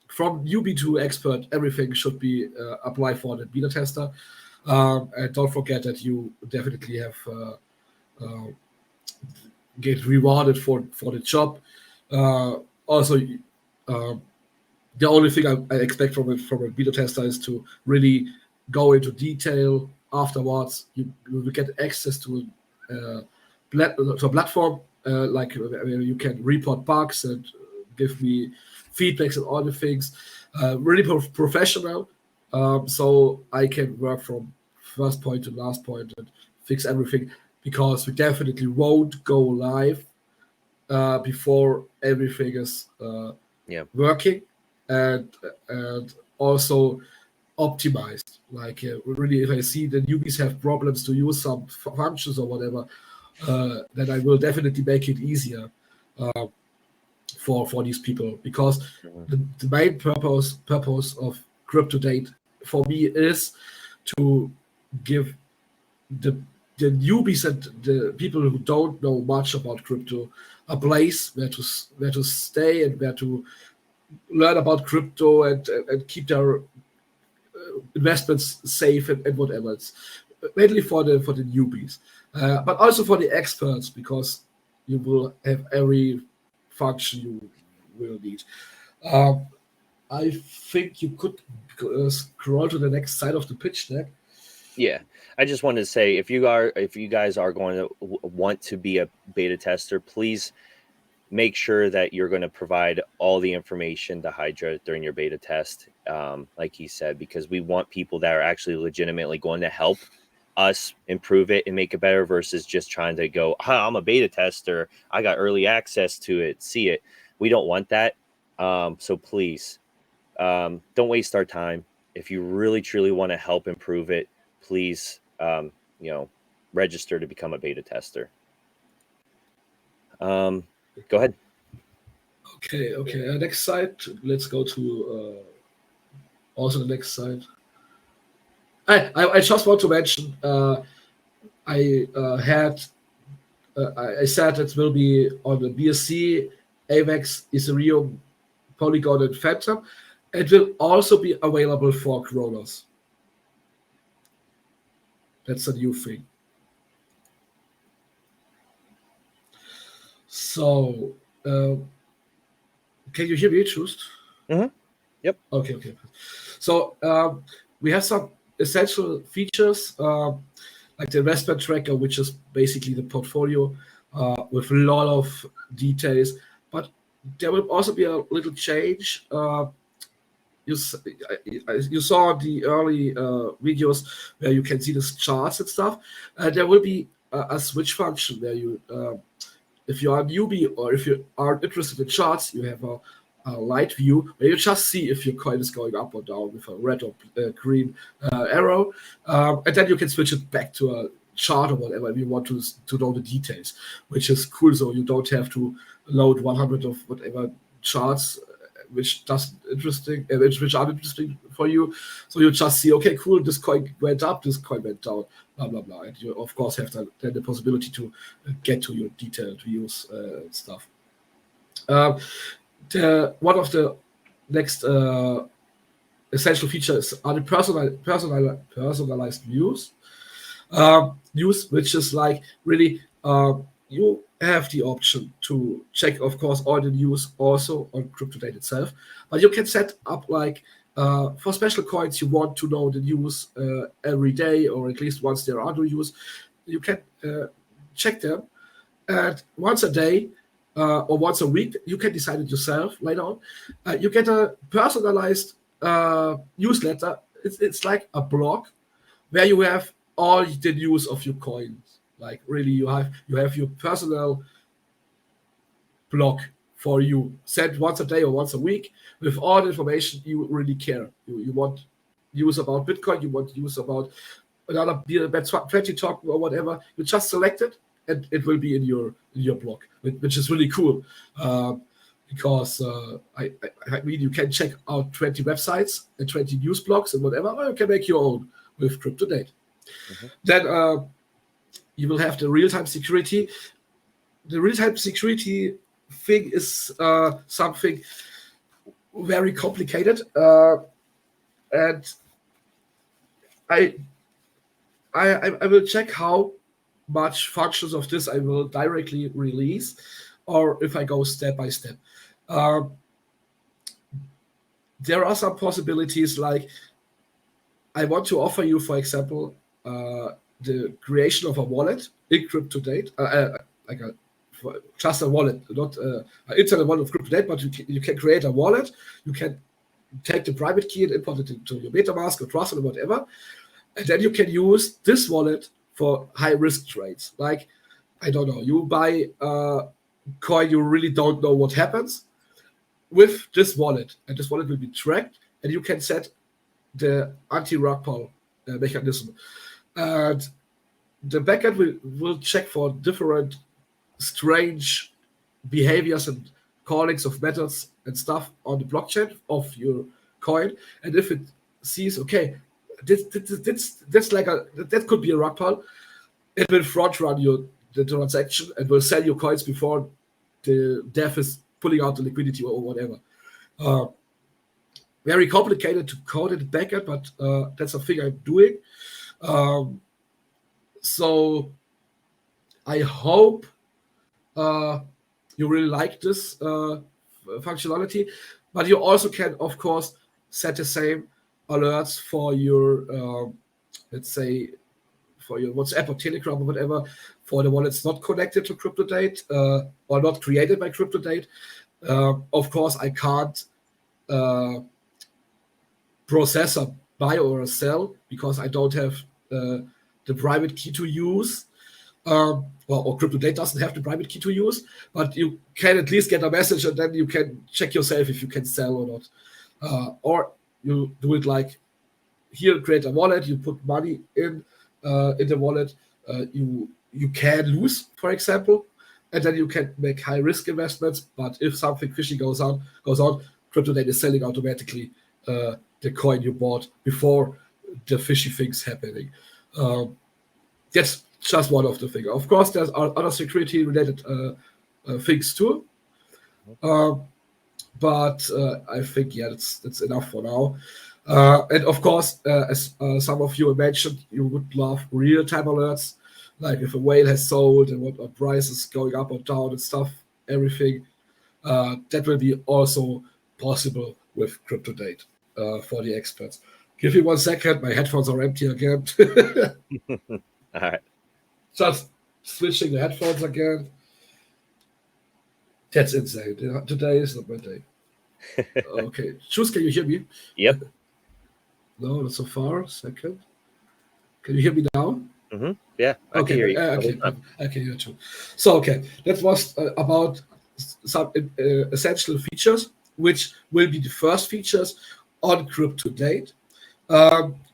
from newbie to expert, everything should be applied for the beta tester. And don't forget that you definitely have get rewarded for the job. Also, the only thing I expect from a beta tester is to really go into detail afterwards. You will get access to a platform like where you can report bugs and give me feedbacks and all the things. Really professional, so I can work from first point to last point and fix everything, because we definitely won't go live before everything is working and also optimized. Like really, if I see the newbies have problems to use some functions or whatever, then I will definitely make it easier for these people, because the main purpose of Crypt2Date for me is to give the newbies and the people who don't know much about crypto a place where to stay and where to learn about crypto and keep their investments safe and whatever. It's mainly for the newbies, but also for the experts, because you will have every function you will need. I think you could scroll to the next side of the pitch deck. Yeah, I just wanted to say, if you guys are going to want to be a beta tester, please make sure that you're going to provide all the information to Hydra during your beta test, like he said, because we want people that are actually legitimately going to help us improve it and make it better, versus just trying to go, I'm a beta tester, I got early access to it, see it. We don't want that. So please, don't waste our time. If you really truly want to help improve it, please, register to become a beta tester. Go ahead. Okay. Next side. Let's go to also the next side. I just want to mention. I said it will be on the BSC, AVAX, Ethereum, Polygon, and Phantom. It will also be available for croners. That's a new thing. So, can you hear me, Trust? Mm-hmm. Yep. Okay. So we have some essential features like the investment tracker, which is basically the portfolio with a lot of details. But there will also be a little change. You saw the early videos where you can see the charts and stuff. There will be a switch function where you, if you are a newbie or if you are interested in charts, you have a light view where you just see if your coin is going up or down with a red or green arrow, and then you can switch it back to a chart or whatever if you want to know the details, which is cool. So you don't have to load 100 of whatever charts which which are interesting for you. So you just see, okay, cool, this coin went up, this coin went down, blah blah blah, and you of course have then the possibility to get to your detailed views and stuff. One of the next essential features are the personalized views. News, which is like really you have the option to check, of course, all the news also on Crypt2Date itself, but you can set up like for special coins you want to know the news every day, or at least once there are news, you can check them, and once a day or once a week, you can decide it yourself later on. You get a personalized newsletter. It's like a blog where you have all the news of your coins. Like really, you have your personal blog for you, sent once a day or once a week with all the information you really care. You want news about Bitcoin, you want news about another Bet20 token or whatever. You just select it, and it will be in your blog, which is really cool. Because I mean, you can check out 20 websites and 20 news blogs and whatever, or you can make your own with Crypt2Date. Mm-hmm. Then you will have the real-time security. The real-time security thing is something very complicated, and I will check how much functions of this I will directly release, or if I go step by step. There are some possibilities, like I want to offer you, for example, the creation of a wallet in Crypt2Date, like just a wallet, not an internet wallet of Crypt2Date, but you can create a wallet. You can take the private key and import it into your MetaMask or Trust or whatever, and then you can use this wallet for high-risk trades. Like, I don't know, you buy a coin, you really don't know what happens with this wallet, and this wallet will be tracked, and you can set the anti-rug pull mechanism. And the backend will check for different strange behaviors and callings of methods and stuff on the blockchain of your coin. And if it sees, okay, that's like that could be a rug pull, it will front run the transaction and will sell your coins before the dev is pulling out the liquidity or whatever. Very complicated to code in the backend, but that's a thing I'm doing. So I hope you really like this functionality, but you also can, of course, set the same alerts for your, let's say, for your WhatsApp or Telegram or whatever, for the wallets not connected to Crypt2Date or not created by Crypt2Date. Of course, I can't process a buy or a sell because I don't have the private key to use. Or Crypt2Date doesn't have the private key to use, but you can at least get a message and then you can check yourself if you can sell or not. Or you do it like here, create a wallet, you put money in the wallet, you can lose, for example, and then you can make high risk investments. But if something fishy goes on, Crypt2Date is selling automatically the coin you bought before the fishy things happening. That's just one of the things. Of course, there's other security related things too. But I think, yeah, that's enough for now. And of course, as some of you mentioned, you would love real-time alerts, like if a whale has sold and what price is going up or down and stuff, everything. That will be also possible with Crypt2Date for the experts. Give me 1 second. My headphones are empty again. All right. Just switching the headphones again. That's insane. Today is not my day. Okay. Choose, can you hear me? Yep. No, not so far. Second. Can you hear me now? Mm-hmm. Yeah. I can hear you. I can hear you too. So, okay. That was about some essential features, which will be the first features on Crypt2Date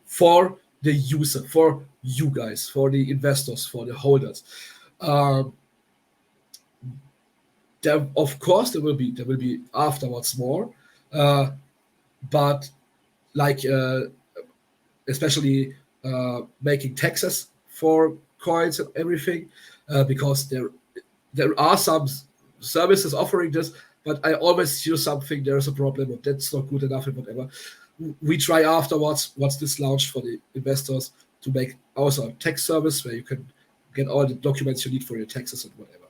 for the user, for you guys, for the investors, for the holders. Of course, there will be afterwards more. But like especially making taxes for coins and everything, because there are some services offering this, but I always hear something, there's a problem, or that's not good enough, and whatever. We try afterwards, once this launched for the investors, to make also a tax service where you can get all the documents you need for your taxes and whatever.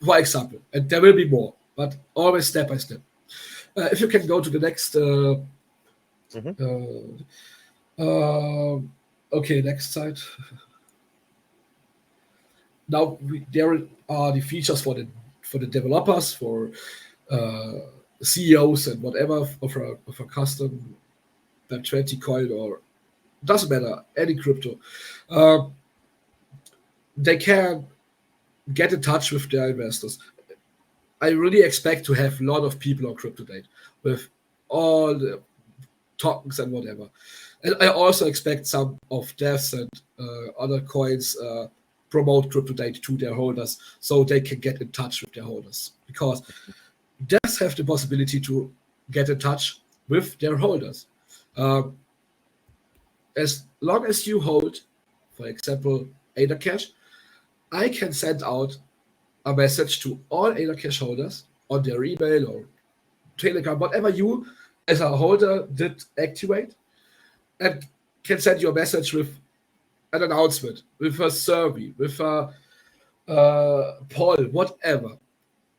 For example, and there will be more, but always step by step. If you can go to the next. Okay, next slide. Now there are the features for the developers, for CEOs and whatever of a custom Web20 coin, or doesn't matter, any crypto. They can get in touch with their investors. I really expect to have a lot of people on Crypt2Date with all the tokens and whatever. And I also expect some of devs and other coins promote Crypt2Date to their holders so they can get in touch with their holders. Because devs have the possibility to get in touch with their holders. As long as you hold, for example, AdaCash, I can send out a message to all AdaCash holders on their email or Telegram, whatever you as a holder did activate, and can send you a message with an announcement, with a survey, with a poll, whatever.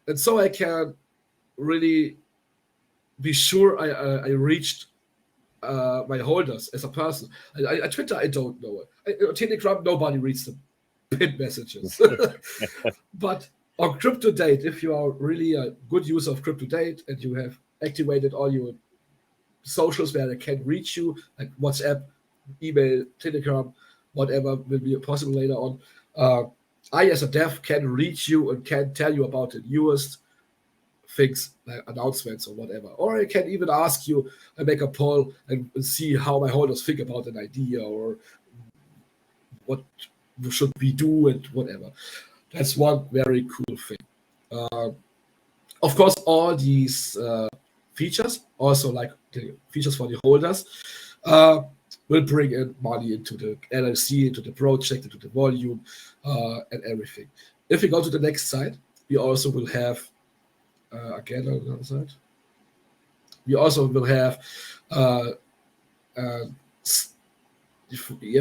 And so I can really be sure I reached my holders as a person. Twitter, I don't know. Telegram, nobody reads the pinned messages. But on Crypt2Date, if you are really a good user of Crypt2Date and you have activated all your socials where they can reach you, like WhatsApp, email, Telegram, whatever will be possible later on, I as a dev can reach you and can tell you about the newest things, like announcements or whatever. Or I can even ask you and make a poll and see how my holders think about an idea or what should we do and whatever. That's one very cool thing. Of course, all these features, also like the features for the holders, will bring in money into the LLC, into the project, into the volume, and everything. If we go to the next slide, we also will have, again on the other side, we also will have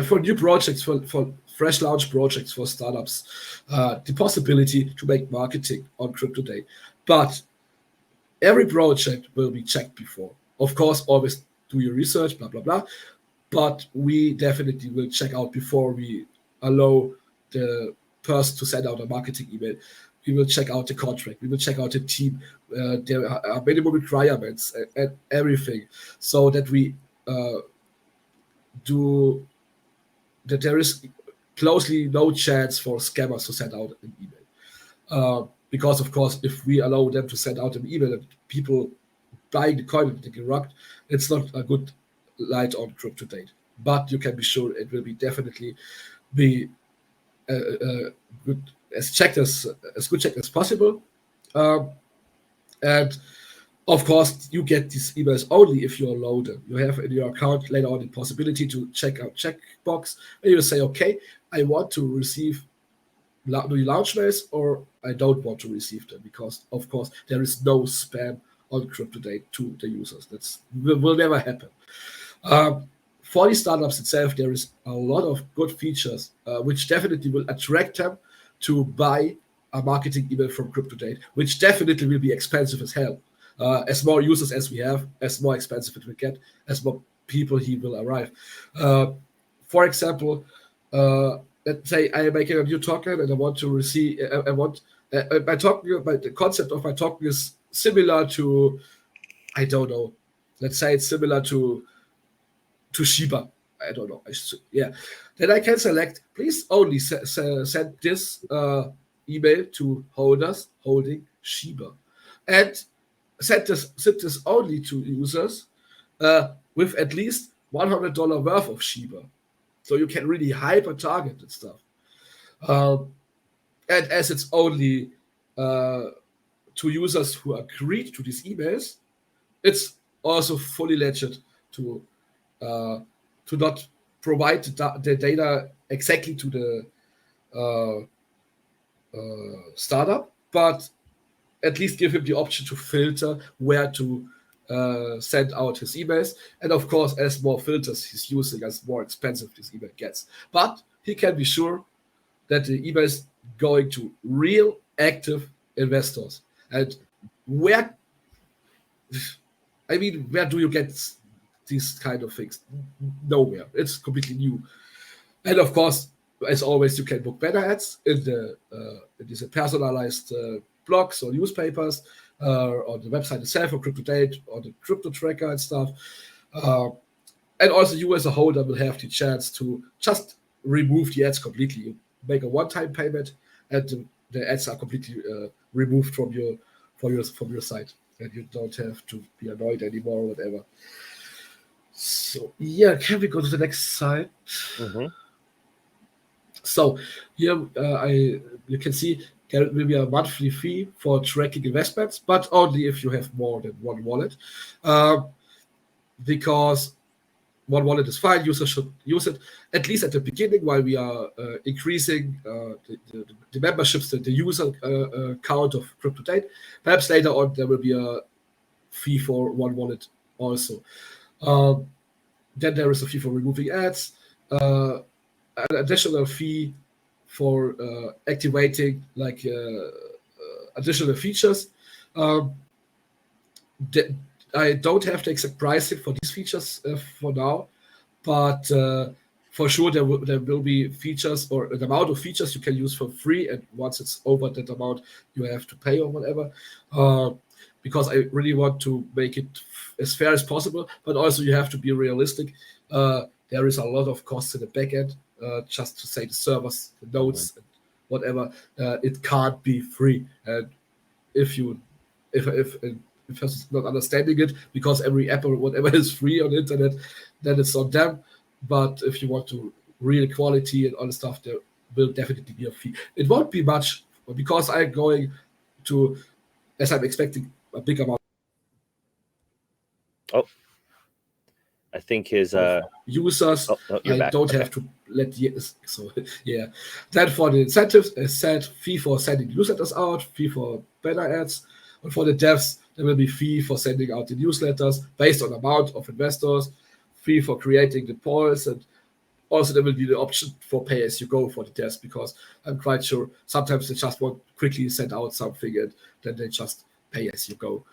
for new projects, for fresh launch projects, for startups, the possibility to make marketing on Crypt2Date. But every project will be checked before. Of course, always do your research, blah, blah, blah. But we definitely will check out before we allow the person to send out a marketing email. We will check out the contract. We will check out the team. There are minimum requirements and everything, so that we that there is closely no chance for scammers to send out an email. Because, of course, if we allow them to send out an email and people buying the coin and getting rugged, it's not a good light on Crypt2Date. But you can be sure it will be definitely be good, as good checked as possible. And of course, you get these emails only if you allow them. You have in your account later on the possibility to check out checkbox, and you say, okay, I want to receive new launch mails, or I don't want to receive them, because of course there is no spam on Crypt2Date to the users. That will never happen. For the startups itself, there is a lot of good features which definitely will attract them to buy a marketing email from Crypt2Date, which definitely will be expensive as hell. As more users as we have, as more expensive it will get, as more people he will arrive. For example, let's say I am making a new token and I want to receive. My token. The concept of my token is similar to, I don't know. Let's say it's similar to Shiba. I don't know. Then I can select. Please only send this email to holders holding Shiba, and set this only to users with at least $100 worth of Shiba. So you can really hyper target and stuff. And as it's only to users who agreed to these emails, it's also fully legit to not provide the data exactly to the startup, but at least give him the option to filter where to send out his emails. And of course, as more filters he's using, as more expensive this email gets. But he can be sure that the email is going to real active investors. And where do you get these kind of things? Nowhere. It's completely new. And of course, as always, you can book banner ads in these personalized blogs or newspapers, on the website itself, or Crypt2Date, or the crypto tracker and stuff. And also, you as a holder will have the chance to just remove the ads completely. You make a one-time payment, and the ads are completely removed from your site, and you don't have to be annoyed anymore or whatever. So yeah, can we go to the next slide? Mm-hmm. So here you can see there will be a monthly fee for tracking investments, but only if you have more than one wallet, because one wallet is fine. Users should use it at least at the beginning while we are increasing the memberships, the user count of Crypt2Date. Perhaps later on there will be a fee for one wallet also. Then there is a fee for removing ads, an additional fee for activating additional features. I don't have the exact pricing for these features for now, but for sure there will be features or an amount of features you can use for free, and once it's over that amount, you have to pay or whatever. Because I really want to make it as fair as possible, but also you have to be realistic. There is a lot of costs in the back end, just to say the servers, the nodes, and whatever. It can't be free. And if a person's not understanding it, because every app or whatever is free on the internet, then it's on them. But if you want to real quality and all the stuff, there will definitely be a fee. It won't be much, because I'm going to, as I'm expecting, a big amount. Oh, I think his users. you're back. Don't have to let so yeah. Then for the incentives, as said, fee for sending newsletters out, fee for banner ads, and for the devs, there will be fee for sending out the newsletters based on amount of investors, fee for creating the polls, and also there will be the option for pay as you go for the devs, because I'm quite sure sometimes they just want quickly send out something and then they just pay as you go.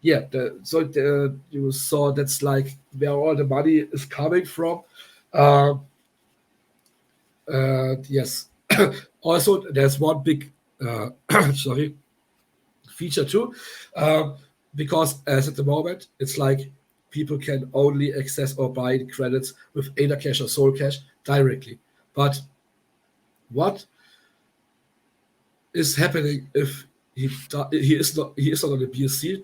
You saw that's like where all the money is coming from. Yes. Also, there's one big feature too, because as at the moment it's like people can only access or buy the credits with AdaCash or SolCash directly. But what is happening if he is not on the BSC,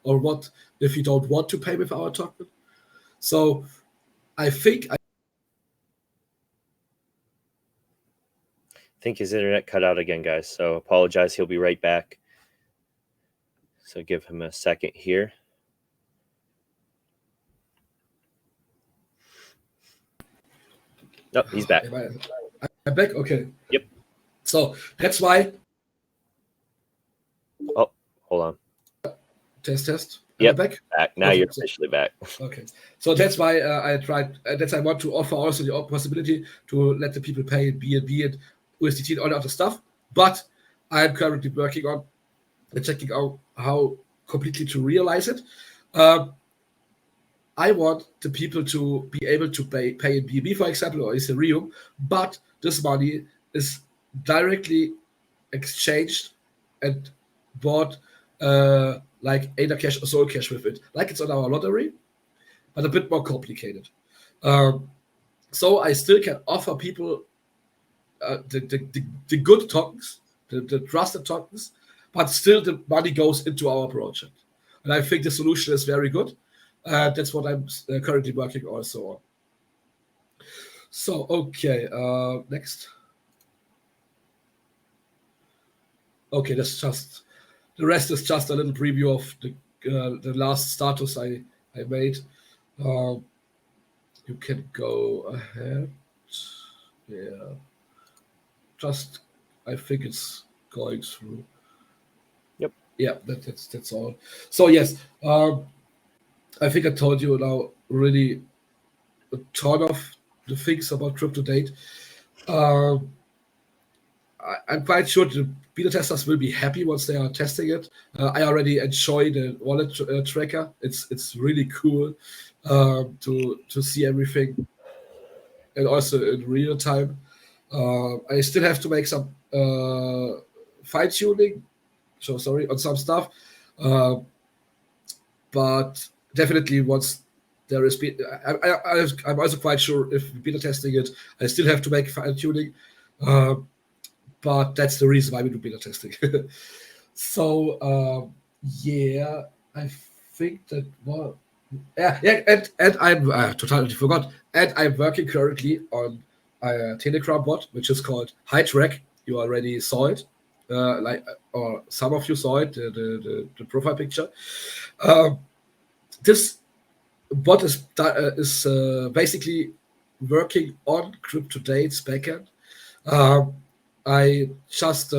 or what if you don't want to pay with our token? So I think his internet cut out again, guys. So apologize. He'll be right back. So give him a second here. No, he's back. I'm back. Okay. Yep. So that's why. Oh, hold on. Test. Yep. Back. Now you're officially back. Okay. So that's why I tried. That's I want to offer also the possibility to let the people pay in BNB and USDT and all the other stuff. But I am currently working on checking out how completely to realize it. I want the people to be able to pay in BNB, for example, or Ethereum, but this money is directly exchanged and bought like AdaCash or SolCash with it, like it's on our lottery, but a bit more complicated. So I still can offer people the good tokens, the trusted tokens, but still the money goes into our project. And I think the solution is very good. That's what I'm currently working also on. So, okay, next. Okay, that's just, the rest is just a little preview of the the last status I made. You can go ahead. Yeah. Just, I think it's going through. Yep. Yeah, that's all. So yes, I think I told you now really a ton of the things about Crypt2Date. I'm quite sure the beta testers will be happy once they are testing it. I already enjoy the wallet tracker. It's really cool to see everything, and also in real time. I still have to make some fine tuning. So sorry on some stuff, but definitely once there is, I'm also quite sure if beta testing it, I still have to make fine tuning. But that's the reason why we do beta testing. So yeah, I think that was and I'm totally forgot. And I'm working currently on a Telegram bot, which is called Hydrek. You already saw it, or some of you saw it, the profile picture. This bot is basically working on Crypt2Date's backend. I just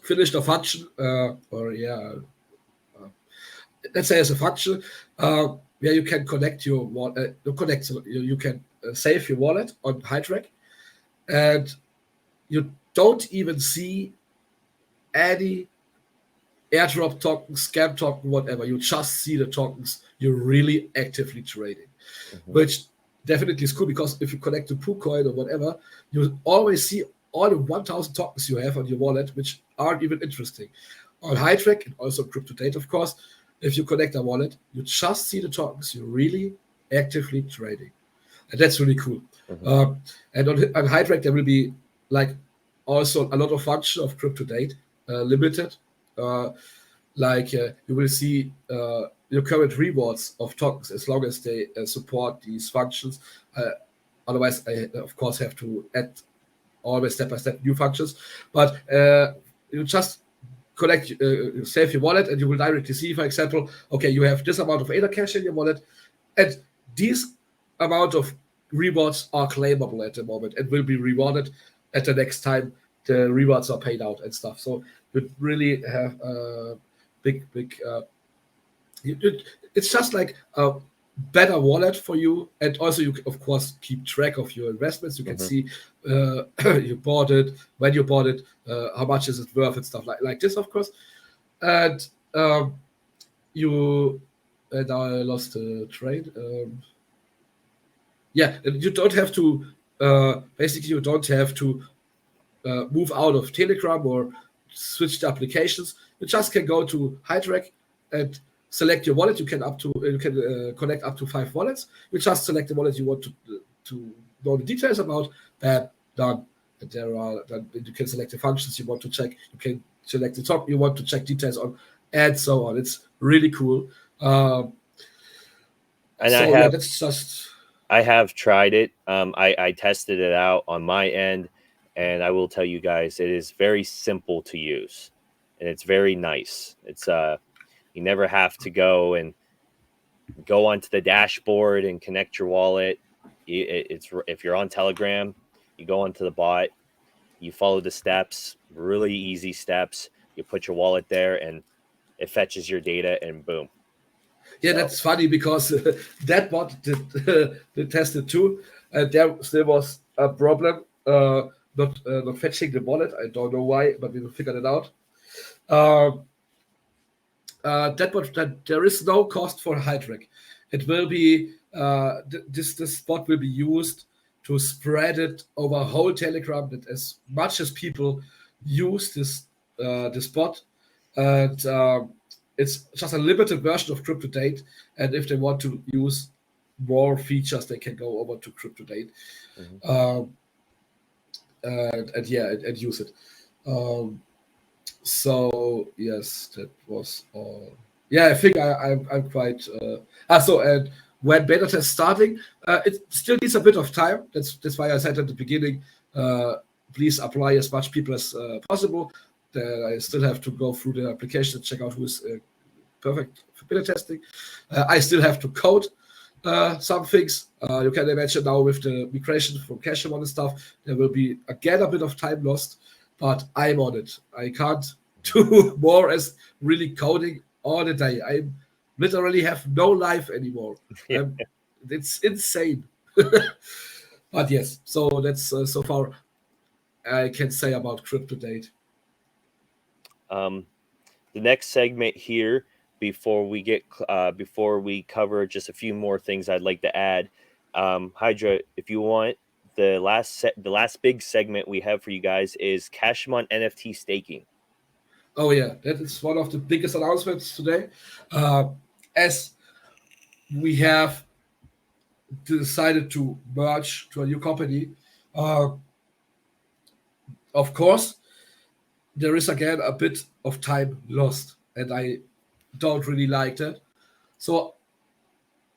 finished a function, let's say as a function, where you can connect your wallet, you can save your wallet on Hydrek, and you don't even see any airdrop token, scam token, whatever. You just see the tokens you're really actively trading, which definitely is cool, because if you connect to PooCoin or whatever, you always see all the 1,000 tokens you have on your wallet, which aren't even interesting. On Hydrek and also Crypt2Date, of course, if you connect a wallet, you just see the tokens you're really actively trading. And that's really cool. And on Hydrek, there will be like also a lot of function of Crypt2Date, limited. You will see your current rewards of tokens as long as they support these functions. Otherwise, I, of course, have to add always step-by-step new functions. But you just connect, save your wallet, and you will directly see, for example, okay, you have this amount of ADA cash in your wallet, and these amount of rewards are claimable at the moment and will be rewarded at the next time the rewards are paid out and stuff. So you really have a big it's just like a better wallet for you, and also you can, of course, keep track of your investments. You can see you bought it, when you bought it, how much is it worth, and stuff like this, of course. And and I lost the trade. You don't have to basically you don't have to move out of Telegram or switch the applications. You just can go to Hydrek and select your wallet. You can connect up to 5 wallets. You just select the wallet you want to know the details about. Bam, done. And then you can select the functions you want to check. You can select the top you want to check details on, and so on. It's really cool. And I have tried it. I tested it out on my end, and I will tell you guys, it is very simple to use, and it's very nice. It's you never have to go onto the dashboard and connect your wallet. If you're on Telegram, you go onto the bot, you follow the steps, really easy steps. You put your wallet there, and it fetches your data, and boom. Yeah, that's funny, because that bot did test it too, and there still was a problem not fetching the wallet. I don't know why, but we figured it out. That there is no cost for Hydrek. It will be this bot will be used to spread it over whole Telegram, that as much as people use this bot, and it's just a limited version of Crypt2Date. And if they want to use more features, they can go over to Crypt2Date and use it. So yes, that was all. Yeah, I think I'm quite. And when beta test starting, it still needs a bit of time. That's why I said at the beginning, please apply as much people as possible. I still have to go through the application and check out who's perfect for beta testing. I still have to code some things. You can imagine now with the migration from Cashemon and stuff, there will be again a bit of time lost, but I'm on it. I can't do more as really coding all the day. I literally have no life anymore. Yeah. It's insane. But yes, so that's so far I can say about Crypt2Date. The next segment here, before we cover just a few more things I'd like to add, Hydra, if you want, the last big segment we have for you guys is Cashemon NFT staking. Oh yeah, that is one of the biggest announcements today. As we have decided to merge to a new company, of course, there is again a bit of time lost, and I don't really like that. So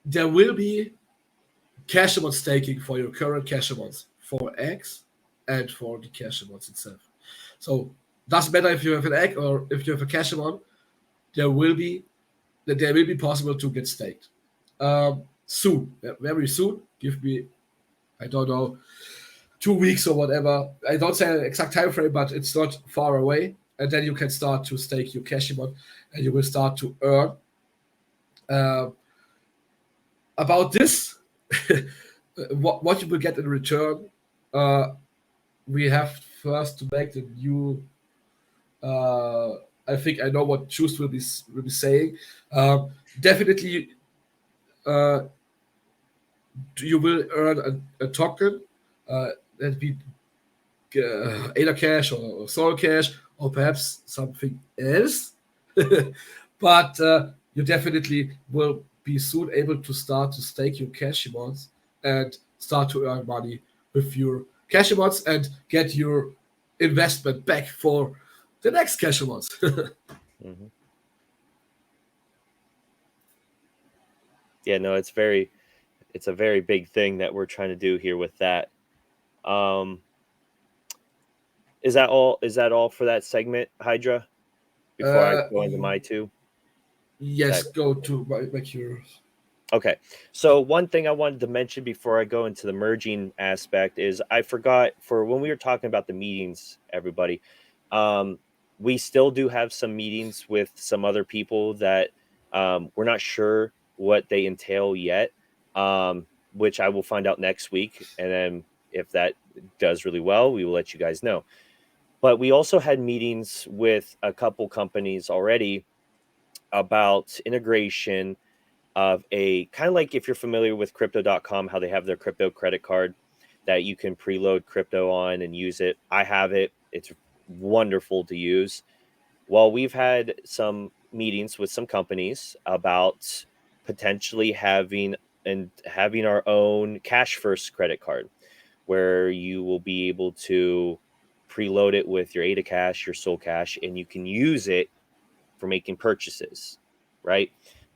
there will be Cashemon staking for your current Cashemons for eggs and for the Cashemons itself. So doesn't matter if you have an egg or if you have a Cashemon, there will be possible to get staked soon, very soon. Give me, I don't know, 2 weeks or whatever. I don't say an exact time frame, but it's not far away. And then you can start to stake your Cashemon, and you will start to earn. About this, what you will get in return, we have first to make the new. I think I know what Juice will be saying. Definitely, you will earn a token that be ADA Cash or Soul Cash or perhaps something else. But you definitely will be soon able to start to stake your Cashemons and start to earn money with your Cashemons and get your investment back for the next Cashemons. Mm-hmm. Yeah, no, it's a very big thing that we're trying to do here with that. Is that all for that segment, Hydra? Before I go into my two? Yes, go to my curious. Okay. So one thing I wanted to mention before I go into the merging aspect is I forgot for when we were talking about the meetings, everybody, we still do have some meetings with some other people that we're not sure what they entail yet, which I will find out next week. And then if that does really well, we will let you guys know. But we also had meetings with a couple companies already about integration of a kind of like if you're familiar with crypto.com, how they have their crypto credit card that you can preload crypto on and use it. I have it. It's wonderful to use. Well, we've had some meetings with some companies about potentially having our own CashVerse credit card where you will be able to preload it with your ADA Cash, your Soul Cash, and you can use it for making purchases, right?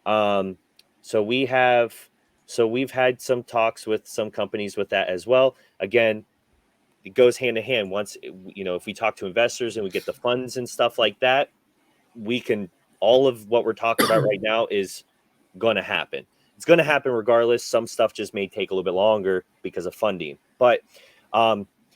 So we've had some talks with some companies with that as well. Again, it goes hand in hand. Once if we talk to investors and we get the funds and stuff like that, we can all of what we're talking about right now is going to happen. It's going to happen regardless. Some stuff just may take a little bit longer because of funding, but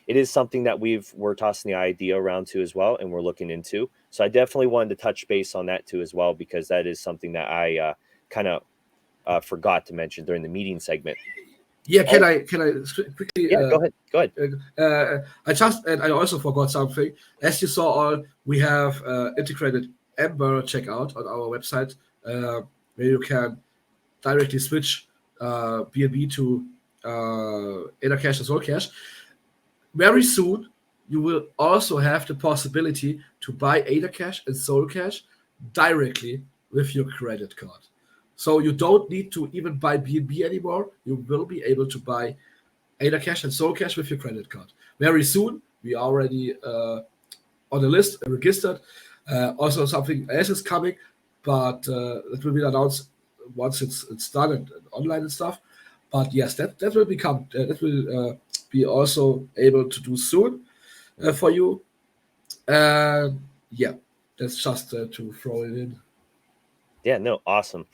it is something that we're tossing the idea around to as well, and we're looking into. So I definitely wanted to touch base on that too as well, because that is something that I kind of forgot to mention during the meeting segment. Yeah, can I quickly? Yeah, go ahead. I also forgot something. As you saw, we have integrated Ember checkout on our website, where you can directly switch BNB to ADA Cash and Soul Cash. Very soon, you will also have the possibility to buy ADA Cash and Soul Cash directly with your credit card. So you don't need to even buy BNB anymore. You will be able to buy ADA Cash and Soul Cash with your credit card. Very soon, we are already on the list and registered. Also, something else is coming, but it will be announced once it's done and online and stuff. But yes, that will become that will be also able to do soon for you. Yeah, that's just to throw it in. Yeah, no, awesome.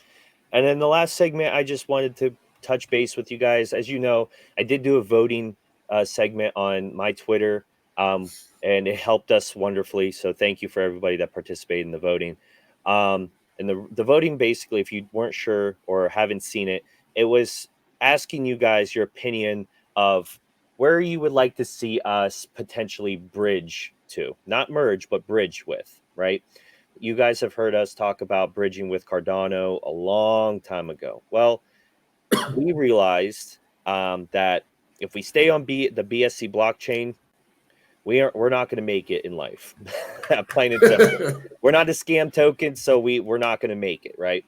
And then the last segment, I just wanted to touch base with you guys. As you know, I did do a voting segment on my Twitter, and it helped us wonderfully. So thank you for everybody that participated in the voting. And the voting, basically, if you weren't sure or haven't seen it, it was asking you guys your opinion of where you would like to see us potentially bridge to, not merge, but bridge with, right? You guys have heard us talk about bridging with Cardano a long time ago. Well, we realized that if we stay on the BSC blockchain, we're not going to make it in life. Plain and simple. We're not a scam token, so we're not going to make it, right?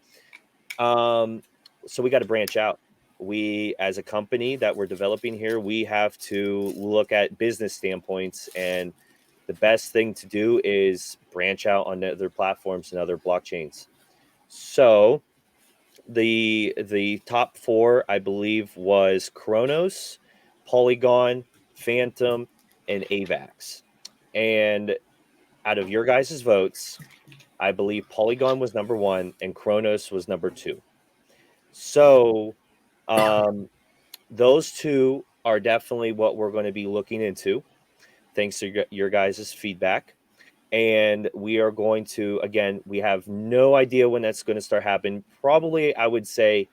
So we got to branch out. We, as a company that we're developing here, we have to look at business standpoints, and the best thing to do is branch out on other platforms and other blockchains. So the top four, I believe, was Kronos, Polygon, Phantom, and AVAX. And out of your guys' votes, I believe Polygon was number one and Kronos was number two. So those two are definitely what we're going to be looking into, thanks to your guys' feedback. And we are going to, again, we have no idea when that's going to start happening. Probably, I would say,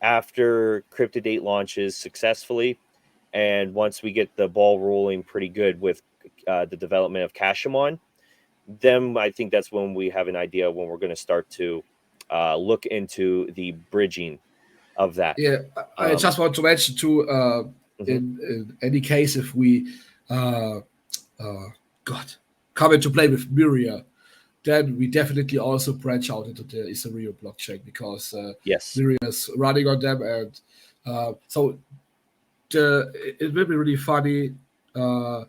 after Crypt2Date launches successfully, and once we get the ball rolling pretty good with the development of Cashemon, then I think that's when we have an idea when we're going to start to look into the bridging of that. Yeah, I just want to mention too, in any case, if we come into play with Myria, then we definitely also branch out into the Ethereum blockchain, because yes, Myria is running on them, and so it will be really funny to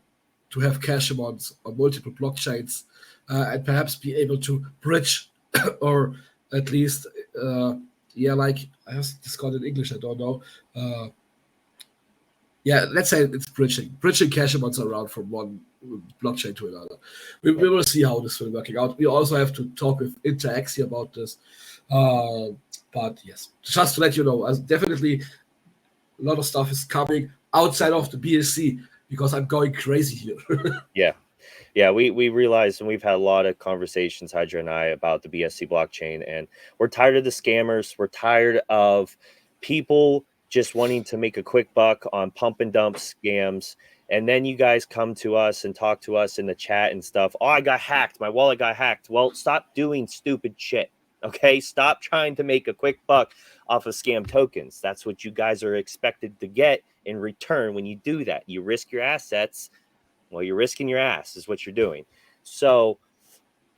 have Cashemons on multiple blockchains, and perhaps be able to bridge, or at least like I have this called in English, I don't know. Let's say it's bridging Cashemons around from one blockchain to another. We will see how this will working out. We also have to talk with Interexy about this. But yes, just to let you know, definitely a lot of stuff is coming outside of the BSC, because I'm going crazy here. Yeah, we realized, and we've had a lot of conversations, Hydra and I, about the BSC blockchain, and we're tired of the scammers. We're tired of people just wanting to make a quick buck on pump and dump scams. And then you guys come to us and talk to us in the chat and stuff. Oh, I got hacked. My wallet got hacked. Well, stop doing stupid shit. Okay, stop trying to make a quick buck off of scam tokens. That's what you guys are expected to get in return when you do that. You risk your assets. Well, you're risking your ass is what you're doing. So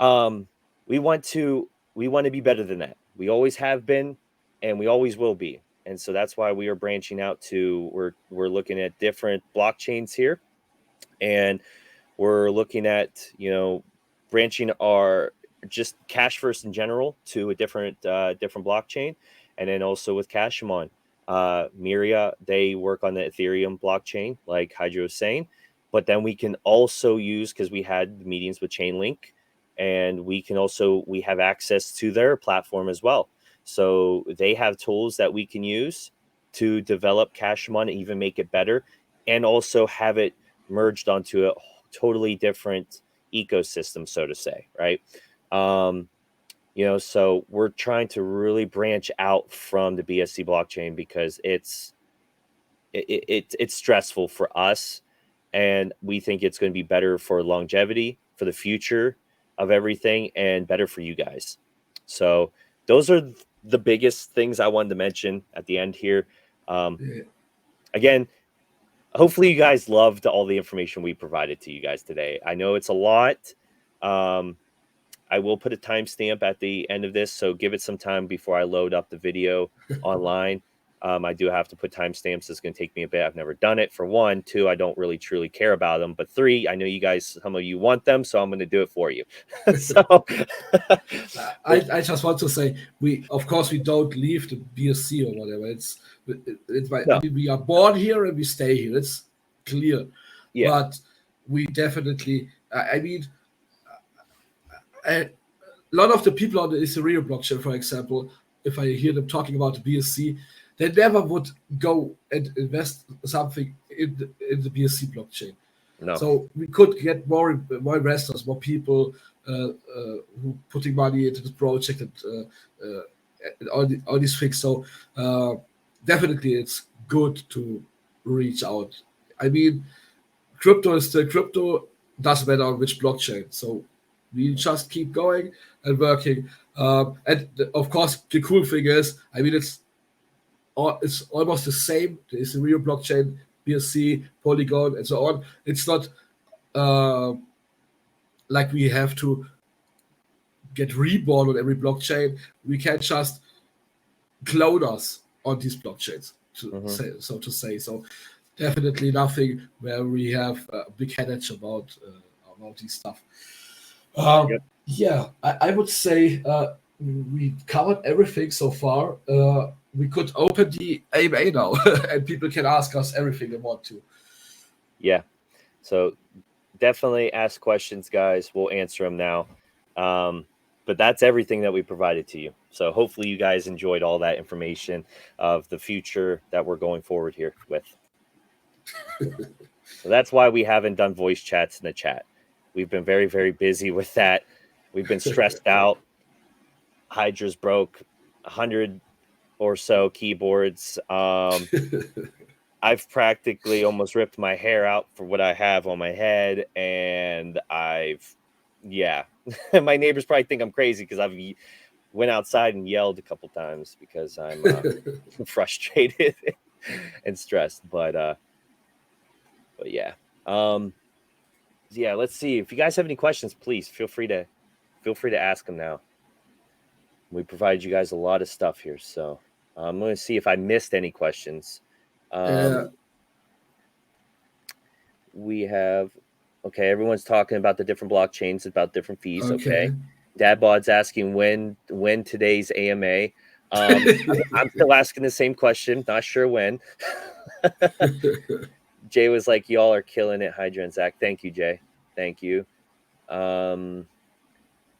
we want to be better than that. We always have been, and we always will be. And so that's why we are branching out to, we're looking at different blockchains here, and we're looking at, branching our just CashVerse in general to a different blockchain. And then also with Cashemon, Myria, they work on the Ethereum blockchain, like Hydra was saying. But then we can also use, because we had meetings with Chainlink, and we have access to their platform as well. So they have tools that we can use to develop Cashemon and even make it better, and also have it merged onto a totally different ecosystem, so to say, right? So we're trying to really branch out from the BSC blockchain, because it's stressful for us. And we think it's going to be better for longevity, for the future of everything, and better for you guys. So those are the biggest things I wanted to mention at the end here. Again, hopefully you guys loved all the information we provided to you guys today. I know it's a lot. I will put a timestamp at the end of this, so give it some time before I load up the video online. I do have to put timestamps. It's going to take me a bit. I've never done it, for one. Two, I don't really truly care about them. But three, I know you guys, some of you want them, so I'm going to do it for you. So I just want to say, we don't leave the BSC or whatever. I mean, we are born here and we stay here. It's clear. Yeah. But we definitely, lot of the people on the Ethereum blockchain, for example, if I hear them talking about the BSC, they never would go and invest something in the BSC blockchain. No. So we could get more investors, more people who putting money into this project and all these things. So definitely, it's good to reach out. I mean, crypto is still crypto. Doesn't matter on which blockchain. So we just keep going and working. And of course, the cool thing is, I mean, it's almost the same. There is a real blockchain, BSC, Polygon, and so on. It's not like we have to get reborn on every blockchain. We can just clone us on these blockchains, to say. So definitely nothing where we have a big headache about this stuff. Yeah, I would say we covered everything so far. We could open the AMA now, and people can ask us everything they want to. Yeah, so definitely ask questions, guys. We'll answer them now. But that's everything that we provided to you. So hopefully you guys enjoyed all that information of the future that we're going forward here with. So that's why we haven't done voice chats in the chat. We've been very, very busy with that. We've been stressed out. Hydra's broke 100 or so keyboards. I've practically almost ripped my hair out for what I have on my head. And my neighbors probably think I'm crazy because I've went outside and yelled a couple times because I'm frustrated and stressed. But yeah. Yeah, let's see. If you guys have any questions, please feel free to ask them now. We provided you guys a lot of stuff here, so I'm going to see if I missed any questions. We have, okay, everyone's talking about the different blockchains, about different fees. Okay. Dadbod's asking when today's AMA. I'm still asking the same question, not sure when. Jay was like, y'all are killing it, Hydra and Zach. Thank you, Jay. Thank you.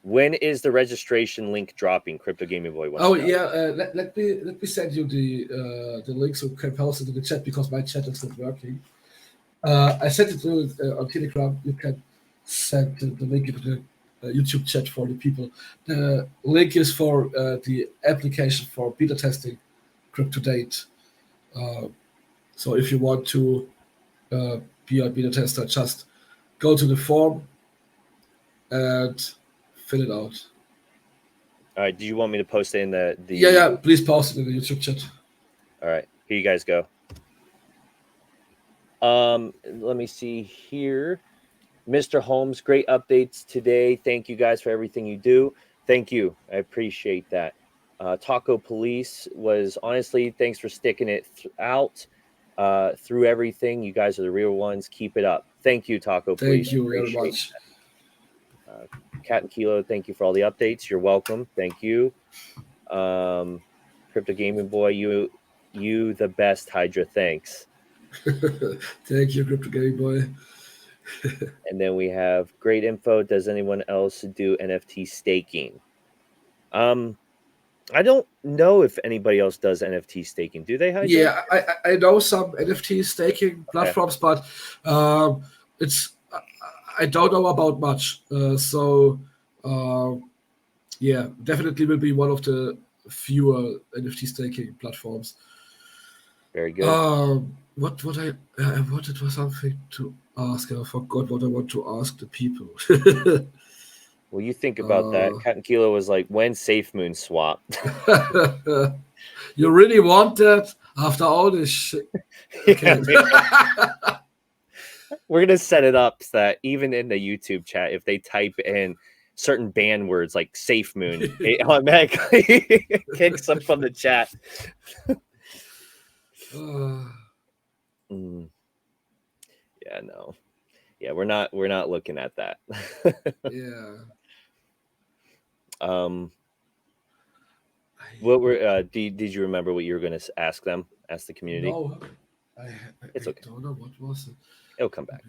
When is the registration link dropping? Crypto Gaming Boy wants to know. Let me send you the link so you can post it in the chat because my chat is not working. I sent it to on Telegram. You can send the link into the YouTube chat for the people. The link is for the application for beta testing Crypt2Date. So if you want to be a beta tester, just go to the form and fill it out. All right. Do you want me to post it in the? Yeah. Please post it in the YouTube chat. All right. Here you guys go. Let me see here. Mr. Holmes, great updates today. Thank you guys for everything you do. Thank you. I appreciate that. Taco Police was honestly, thanks for sticking it out through everything. You guys are the real ones. Keep it up. Thank you, Taco Police. Thank you very much. Cat and Kilo, thank you for all the updates. You're welcome. Thank you. Crypto Gaming Boy, you the best, Hydra. Thanks. Thank you, Crypto Gaming Boy. And then we have great info. Does anyone else do NFT staking? I don't know if anybody else does NFT staking. Do they, Hydra? Yeah, I know some NFT staking platforms, but it's I don't know about much. Yeah, definitely will be one of the fewer NFT staking platforms. Very good. What I wanted was something to ask, and I forgot what I want to ask the people. Well, you think about that. Cat and Kilo was like, when Safe Moon swap? You really want that after all this shit? Okay. We're going to set it up so that even in the YouTube chat, if they type in certain ban words like Safe Moon, it automatically kicks them from the chat. Yeah, no. Yeah, we're not looking at that. Yeah. What were did you remember what you were going to ask them? Ask the community? No, It's okay. I don't know what was it. It'll come back.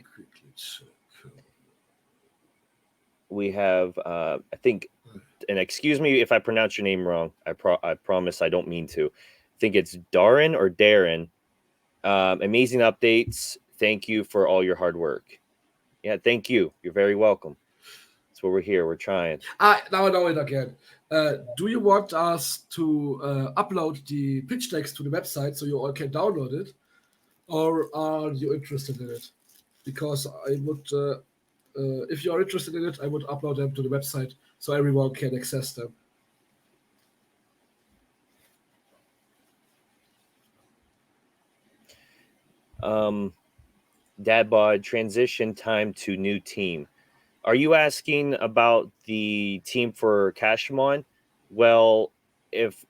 we have I think, and excuse me if I pronounce your name wrong. I promise I don't mean to. I think it's Darren. Amazing updates. Thank you for all your hard work. Yeah, thank you. You're very welcome. That's what we're here. We're trying. Now I know it again. Do you want us to upload the pitch decks to the website so you all can download it, or are you interested in it? Because I would, if you are interested in it, I would upload them to the website so everyone can access them. Dadbod, transition time to new team. Are you asking about the team for Cashemon? Well, if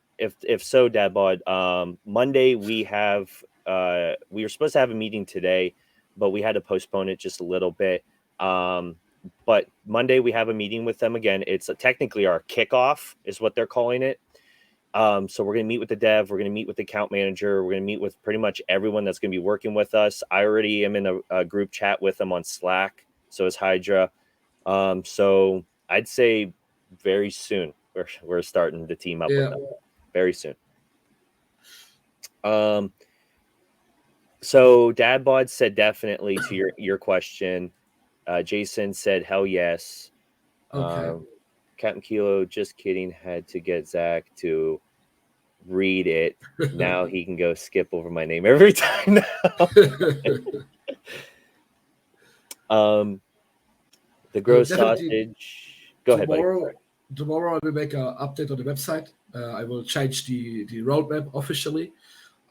so, Dadbod, Monday we were supposed to have a meeting today, but we had to postpone it just a little bit. But Monday we have a meeting with them again. It's technically our kickoff, is what they're calling it. So we're going to meet with the dev. We're going to meet with the account manager. We're going to meet with pretty much everyone that's going to be working with us. I already am in a group chat with them on Slack. So is Hydra. So I'd say very soon we're starting to team up with them. Very soon. So Dadbod said definitely to your question. Jason said hell yes. Okay. Captain Kilo, just kidding, had to get Zach to read it. Now he can go skip over my name every time now. The gross sausage. Go ahead, buddy. Tomorrow I will make an update on the website. I will change the roadmap officially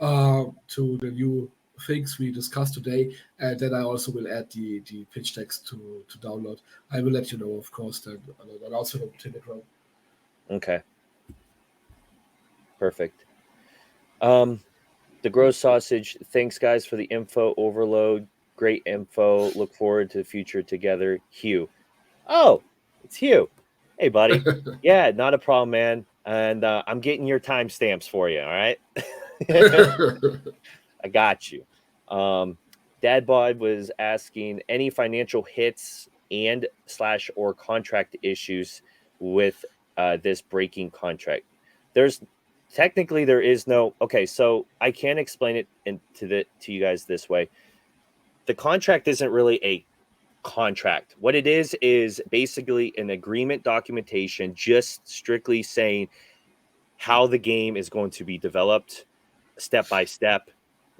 to the new things we discussed today, and then I also will add the pitch decks to download. I will let you know, of course, then and also on Telegram. Okay. Perfect. The gross sausage. Thanks, guys, for the info overload. Great info. Look forward to the future together. Hugh. Oh, it's Hugh. Hey, buddy. Yeah, not a problem, man. And I'm getting your timestamps for you. All right. I got you. Dadbod was asking any financial hits and / or contract issues with this breaking contract. Technically there is no. Okay, so I can explain it to you guys this way. The contract isn't really a contract. What it is basically an agreement documentation, just strictly saying how the game is going to be developed step by step,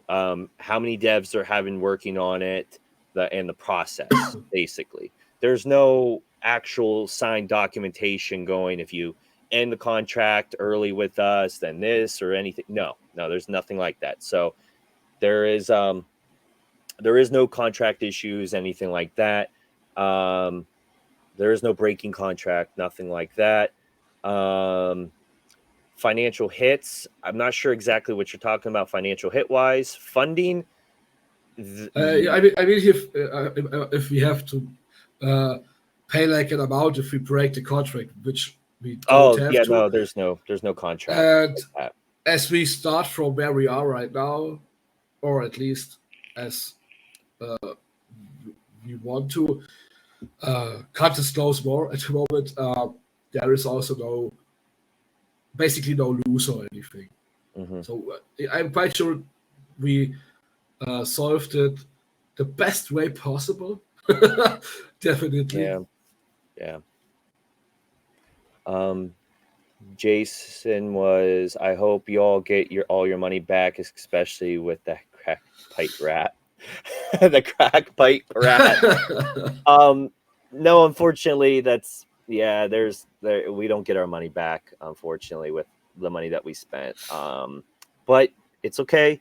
how many devs are having working on it, and the process. Basically, there's no actual signed documentation going. If you end the contract early with us, then this or anything. No, there's nothing like that. So there is no contract issues, anything like that. There is no breaking contract, nothing like that. Financial hits. I'm not sure exactly what you're talking about financial hit wise. Funding. I mean, if we have to pay like an amount if we break the contract, which we don't have to. No, there's no contract. And like as we start from where we are right now, or at least as we want to cut the slows more at the moment, there is also basically no lose or anything. Mm-hmm. So I'm quite sure we solved it the best way possible. Definitely. Yeah. Jason was, I hope you all get all your money back, especially with the crack pipe rat. The crack pipe rat. No, unfortunately, we don't get our money back, unfortunately, with the money that we spent. But it's okay.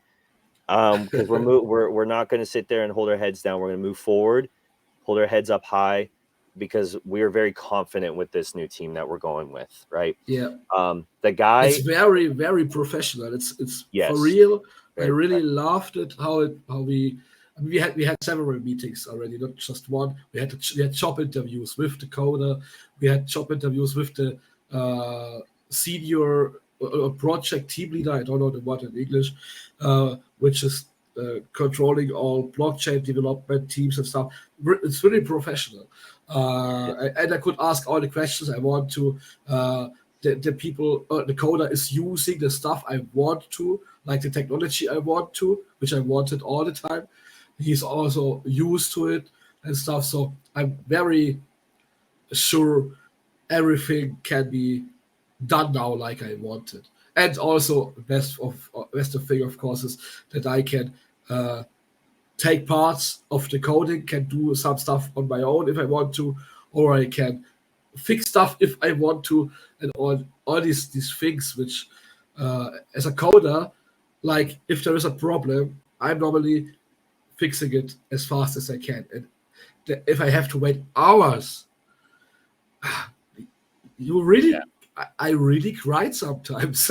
Because we're not going to sit there and hold our heads down. We're going to move forward, hold our heads up high, because we're very confident with this new team that we're going with, right? Yeah. The guy. It's very, very professional. It's yes, for real. I really loved it. We had several meetings already, not just one. We had job interviews with the coder. We had job interviews with the senior project team leader. I don't know the word in English, which is controlling all blockchain development teams and stuff. It's really professional. And I could ask all the questions I want to. The people, the coder is using the stuff I want to, like the technology I want to, which I wanted all the time. He's also used to it and stuff. So I'm very sure everything can be done now like I wanted. And also, best of thing, of course, is that I can take parts of the coding, can do some stuff on my own if I want to, or I can fix stuff if I want to, and all these things which, as a coder, like if there is a problem, I'm normally fixing it as fast as I can. And if I have to wait hours, you really, Yeah. I really cried sometimes.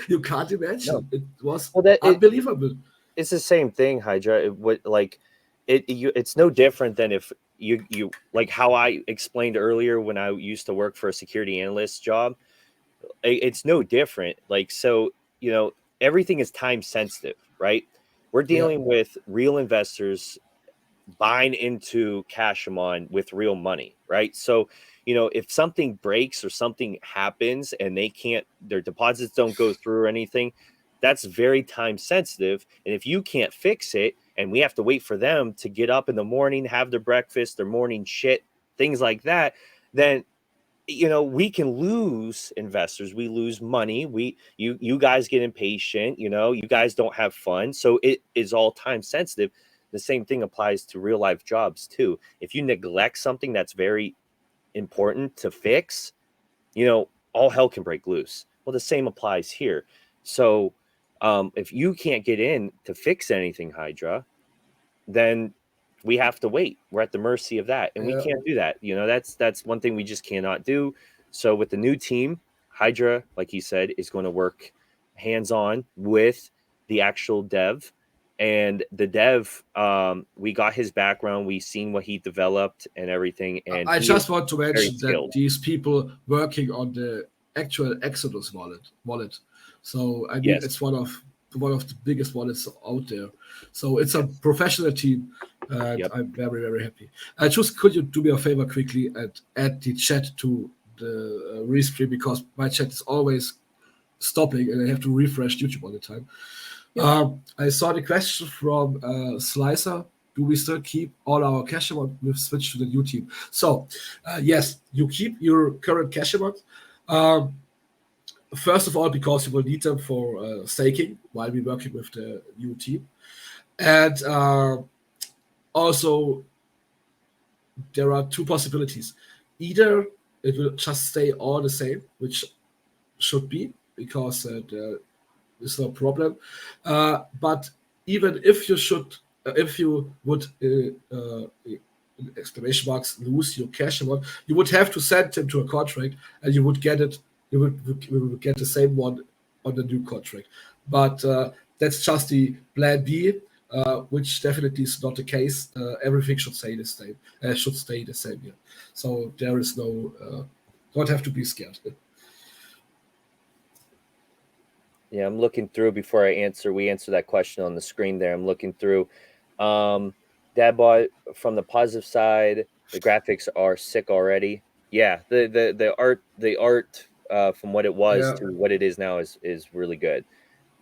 You can't imagine. No. It was Well, unbelievable. it's the same thing, Hydra. It's no different than if you like how I explained earlier when I used to work for a security analyst job. It's no different. Like, so, everything is time sensitive, right? We're dealing with real investors buying into Cashemon with real money, right? So, if something breaks or something happens and their deposits don't go through or anything, that's very time sensitive. And if you can't fix it and we have to wait for them to get up in the morning, have their breakfast, their morning shit, things like that, then we can lose investors, we lose money, you guys get impatient, you guys don't have fun. So it is all time sensitive. The same thing applies to real life jobs too. If you neglect something that's very important to fix, all hell can break loose. Well, the same applies here. So if you can't get in to fix anything, Hydra, then we have to wait. We're at the mercy of that, and we can't do that. That's one thing we just cannot do. So with the new team, Hydra, like he said, is going to work hands-on with the actual dev. And the dev, we got his background, we seen what he developed and everything. And I just want to mention that skilled. these people working on the actual Exodus wallet. So I mean, Yes. it's one of the biggest wallets out there. So it's a professional team, and Yep. I'm very, very happy. Just could you do me a favor quickly and add the chat to the restream, because my chat is always stopping and I have to refresh YouTube all the time. I saw the question from Slicer. Do we still keep all our Cashemon? We've switched to the new team. So, yes, you keep your current Cashemon. First of all, because you will need them for staking while we're working with the new team. And also, there are two possibilities. Either it will just stay all the same, which should be, because there is no problem. But even if you would exclamation marks lose your Cashemon, you would have to send them to a contract, and you would get it. You would get the same one on the new contract. But that's just the plan B, which definitely is not the case. Everything should stay the same. Yeah. So there is no. Don't have to be scared. Yeah, I'm looking through before we answer that question on the screen there. I'm looking through. Dadbot, from the positive side, the graphics are sick already. Yeah, the art from what it was to what it is now is really good.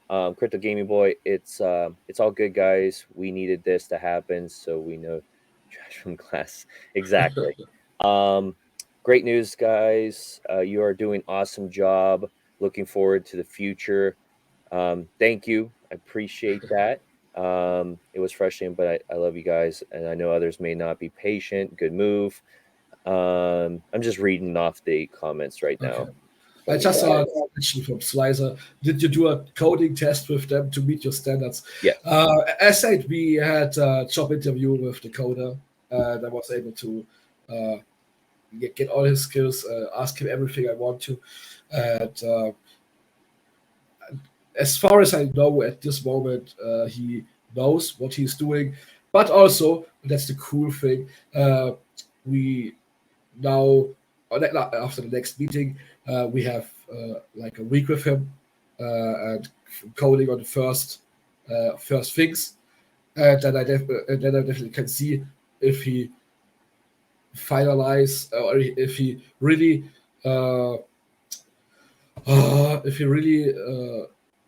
Crypto Gaming Boy, it's all good, guys. We needed this to happen, so we know trash from glass. Exactly. Great news, guys. You are doing awesome job. Looking forward to the future. Thank you. I appreciate that. It was frustrating, but I love you guys, and I know others may not be patient. Good move. I'm just reading off the comments right now. Okay. I just saw a question from Slicer. Did you do a coding test with them to meet your standards? Yeah. As said, we had a job interview with the coder, and I was able to get all his skills, ask him everything I want to. And as far as I know at this moment, he knows what he's doing. But also, that's the cool thing, we now, after the next meeting, we have like a week with him and coding on the first things, and then I definitely can see if he finalize, or if he really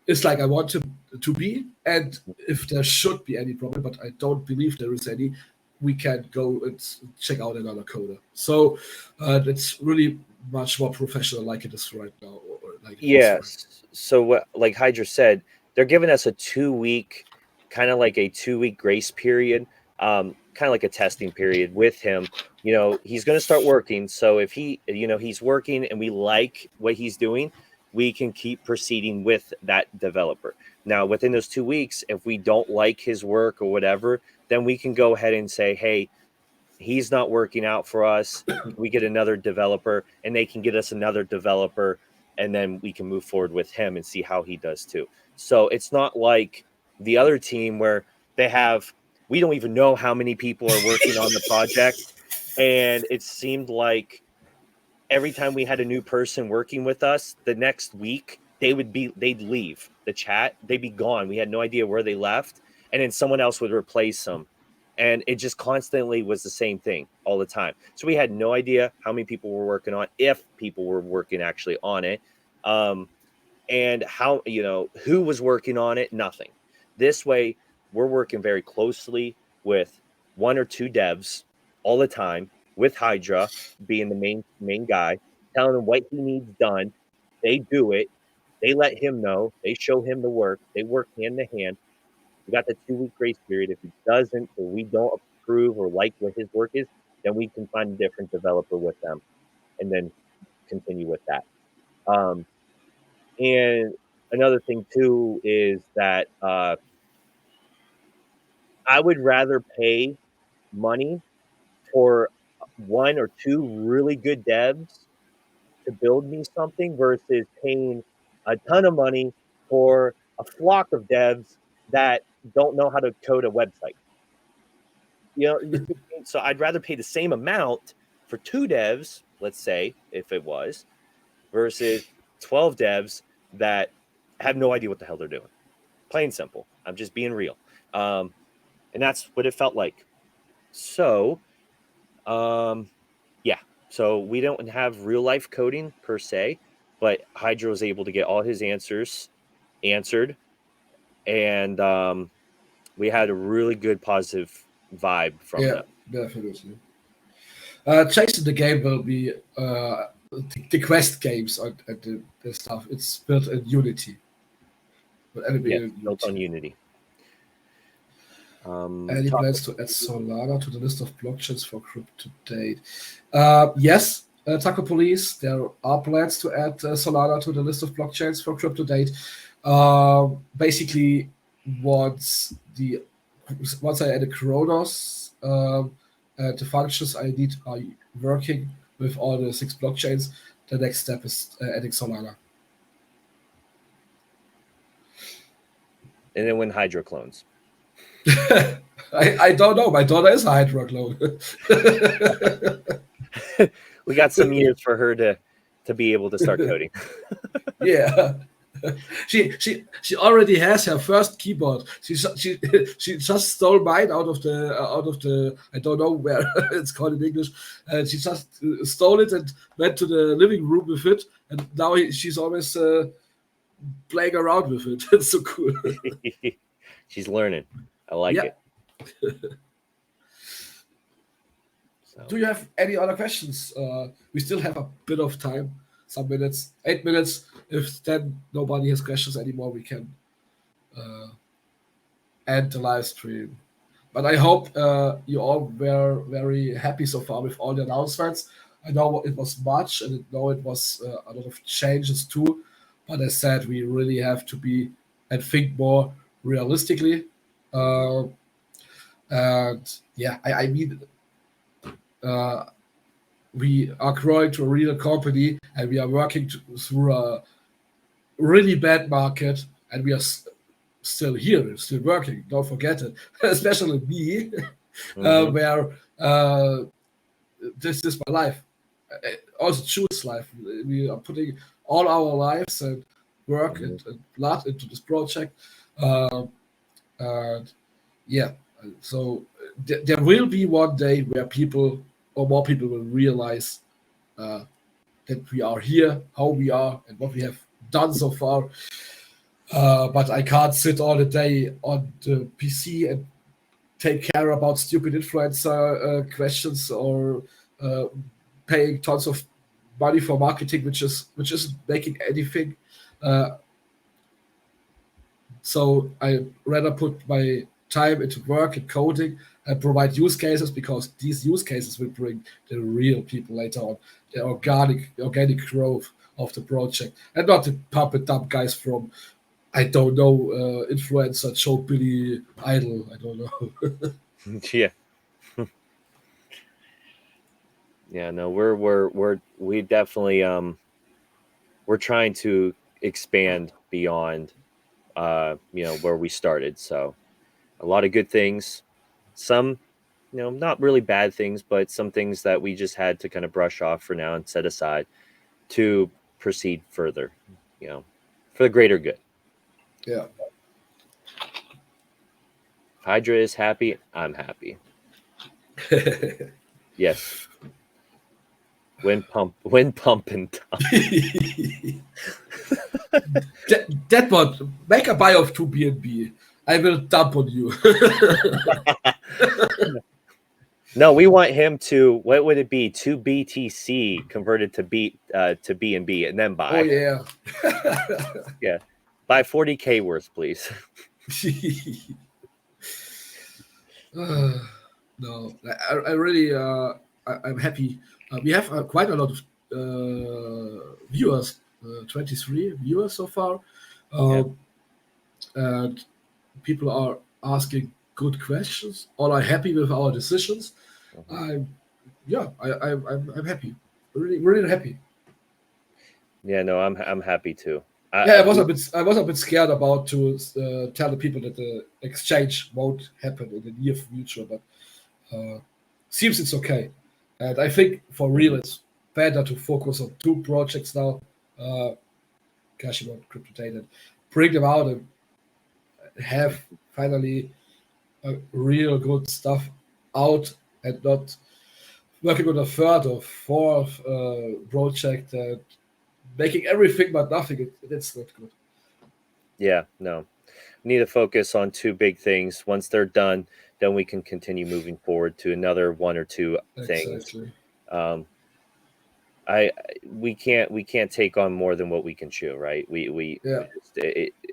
is like I want him to be, and if there should be any problem, but I don't believe there is any, we can go and check out another coder. So that's really much more professional like it is right now. Or like Yes. So what, like Hydra said, they're giving us a 2-week, kind of like a 2-week grace period, kind of like a testing period with him. You know, he's going to start working. So if he, you know, he's working and we like what he's doing, we can keep proceeding with that developer. Now, within those 2 weeks, if we don't like his work or whatever, then we can go ahead and say, hey, he's not working out for us. We get another developer, and they can get us another developer, and then we can move forward with him and see how he does too. So it's not like the other team where we don't even know how many people are working on the project. And it seemed like every time we had a new person working with us, the next week they'd leave the chat. They'd be gone. We had no idea where they left. And then someone else would replace them. And it just constantly was the same thing all the time. So we had no idea how many people were working on, if people were working actually on it, and how, you know, who was working on it, nothing. This way, we're working very closely with 1 or 2 devs all the time, with Hydra being the main guy, telling him what he needs done. They do it. They let him know. They show him the work. They work hand to hand. We got the 2-week grace period. If he doesn't, or we don't approve or like what his work is, then we can find a different developer with them and then continue with that. And another thing too is that I would rather pay money for 1 or 2 really good devs to build me something versus paying a ton of money for a flock of devs that don't know how to code a website. You know, so I'd rather pay the same amount for 2 devs, let's say, if it was, versus 12 devs that have no idea what the hell they're doing. Plain simple. I'm just being real. And that's what it felt like. So, yeah. So we don't have real life coding per se, but Hydra was able to get all his answers answered. And we had a really good positive vibe from that. Definitely. Chasing the game will be the quest games and the stuff. It's built in Unity. Built on Unity. Any plans to add Solana to the list of blockchains for Crypt2Date? Yes, Taco Police, there are plans to add Solana to the list of blockchains for Crypt2Date. Basically, once I add a Kronos, the functions I need are working with all the 6 blockchains, the next step is adding Solana. And then when Hydra clones. I don't know. My daughter is a Hydra clone. We got some years for her to be able to start coding. Yeah. She already has her first keyboard. She just stole mine out of the I don't know where it's called in English. And she just stole it and went to the living room with it. And now she's always playing around with it. It's so cool. She's learning. I like it. So. Do you have any other questions? We still have a bit of time. Some minutes, 8 minutes. If then nobody has questions anymore, we can end the live stream. But I hope you all were very happy so far with all the announcements. I know it was much, and I know it was a lot of changes too. But as said, we really have to be and think more realistically. And yeah, I mean, we are growing to a real company, and we are working through a really bad market, and we are still here, still working. Don't forget it, especially me, where this is my life. Also, choose life. We are putting all our lives and work and blood into this project. And yeah, so there will be one day where people or more people will realize that we are here, how we are, and what we have done so far. But I can't sit all the day on the PC and take care about stupid influencer questions or paying tons of money for marketing, which isn't making anything. So I rather put my time into work and coding and provide use cases, because these use cases will bring the real people later on, the organic growth of the project, and not the puppet dump guys from, I don't know, influencer Joe Billy Idol. I don't know. Yeah. Yeah, no, we definitely we're trying to expand beyond where we started. So a lot of good things, some not really bad things, but some things that we just had to kind of brush off for now and set aside to proceed further, for the greater good. Yeah. Hydra is happy, I'm happy. Yes. When pump and dump. that one, make a buy of 2 BNB. I will dump on you. No, we want him to, what would it be? 2 BTC converted to BNB and then buy. Oh yeah. Yeah. Buy 40K worth, please. No, I really, I'm happy. We have quite a lot of viewers, 23 viewers so far. And people are asking good questions. All are happy with our decisions. I'm happy. Really happy. Yeah, no, I'm happy too. I was a bit scared about to tell the people that the exchange won't happen in the near future, but seems it's okay. And I think for real, it's better to focus on 2 projects now, Cashemon, Crypt2Date, and bring them out and have finally a real good stuff out, and not working on a 3rd or 4th project and making everything but nothing. It's not good. Yeah, no. We need to focus on 2 big things. Once they're done, then we can continue moving forward to another 1 or 2 things. Exactly. We can't take on more than what we can chew, right?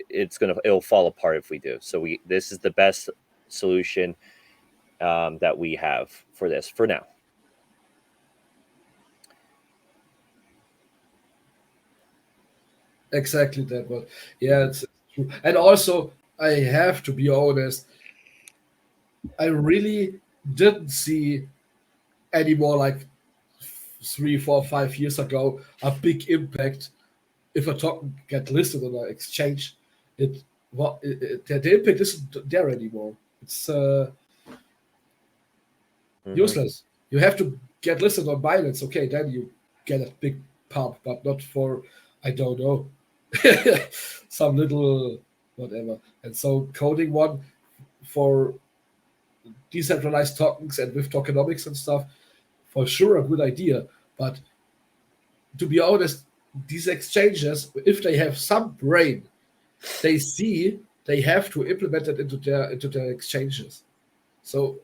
It'll fall apart if we do. So this is the best solution that we have for this for now. Exactly that, but yeah, it's true. And also, I have to be honest, I really didn't see anymore, like 3, 4, 5 years ago, a big impact if a token get listed on an exchange. The impact isn't there anymore. It's useless. You have to get listed on Binance. Okay, then you get a big pump, but not for, I don't know, some little whatever. And so coding one for decentralized tokens and with tokenomics and stuff, for sure a good idea. But to be honest, these exchanges, if they have some brain, they see they have to implement it into their exchanges. So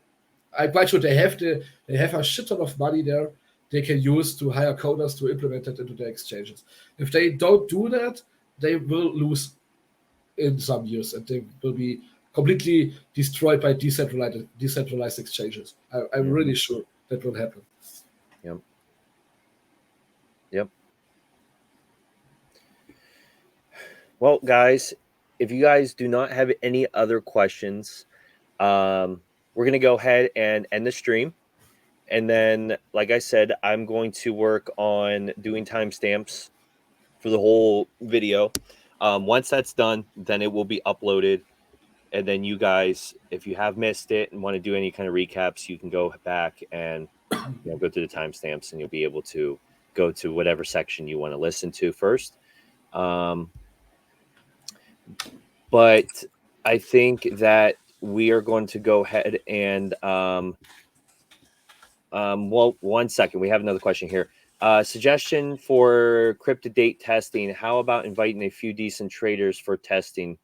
I'm quite sure they have a shit ton of money there they can use to hire coders to implement it into their exchanges. If they don't do that, they will lose in some years, and they will be completely destroyed by decentralized exchanges. I'm really sure that will happen. Yep. Well, guys, if you guys do not have any other questions, we're going to go ahead and end the stream. And then, like I said, I'm going to work on doing timestamps for the whole video. Once that's done, then it will be uploaded. And then you guys, if you have missed it and want to do any kind of recaps, you can go back and go through the timestamps, and you'll be able to go to whatever section you want to listen to first. But I think that we are going to go ahead and Well, 1 second. We have another question here. Suggestion for Crypt2Date testing. How about inviting a few decent traders for testing?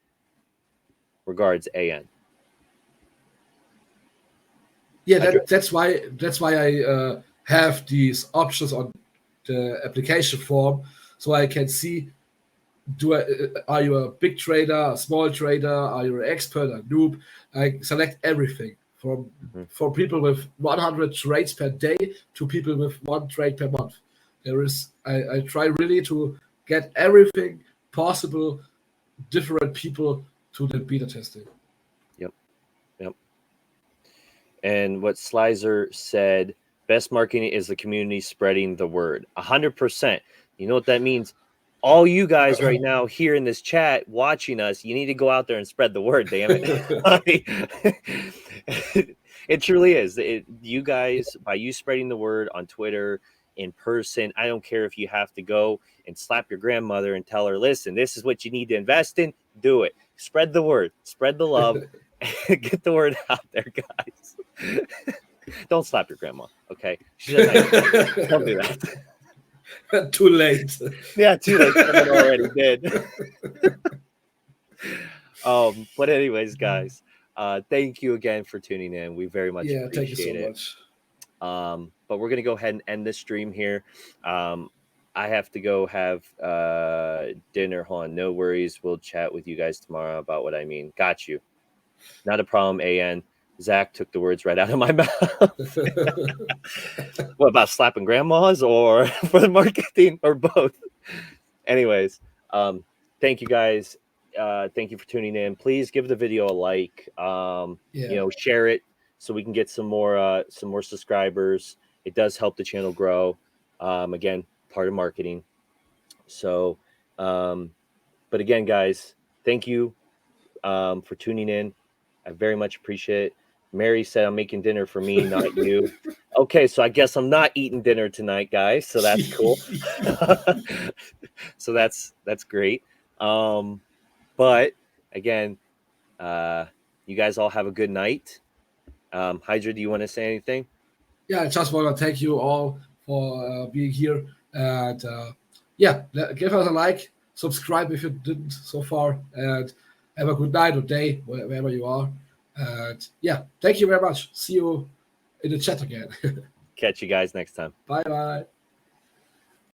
Regards, AN. Yeah, that's why I have these options on the application form, so I can see, are you a big trader, a small trader, are you an expert, a noob? I select everything from for people with 100 trades per day to people with 1 trade per month. I try really to get everything possible, different people to the beta testing. Yep. And what Slizer said, best marketing is the community spreading the word. 100%. You know what that means? All you guys right now here in this chat watching us, you need to go out there and spread the word, damn it. It truly is. You guys, by you spreading the word on Twitter, in person, I don't care if you have to go and slap your grandmother and tell her, listen, this is what you need to invest in. Do it. Spread the word. Spread the love. Get the word out there, guys. Don't slap your grandma, okay? She's a nice lady. Don't do that. Too late. Yeah, too late. Someone already did. But anyways, guys, thank you again for tuning in. We very much appreciate thank you so it. much. But we're gonna go ahead and end this stream here. I have to go have dinner. Hold on, no worries. We'll chat with you guys tomorrow about what I mean. Got you. Not a problem, AN. Zach took the words right out of my mouth. What about slapping grandmas or for the marketing or both? Anyways, thank you guys. Thank you for tuning in. Please give the video a like. Share it so we can get some more subscribers. It does help the channel grow. Again, part of marketing. So, but again, guys, thank you for tuning in. I very much appreciate it. Mary said I'm making dinner for me, not you. Okay, so I guess I'm not eating dinner tonight, guys. So that's cool. So that's great. But again, you guys all have a good night. Hydra, do you want to say anything? Yeah, I just want to thank you all for being here. And give us a like, subscribe if you didn't so far, and have a good night or day, wherever you are. And thank you very much. See you in the chat again. Catch you guys next time. Bye-bye.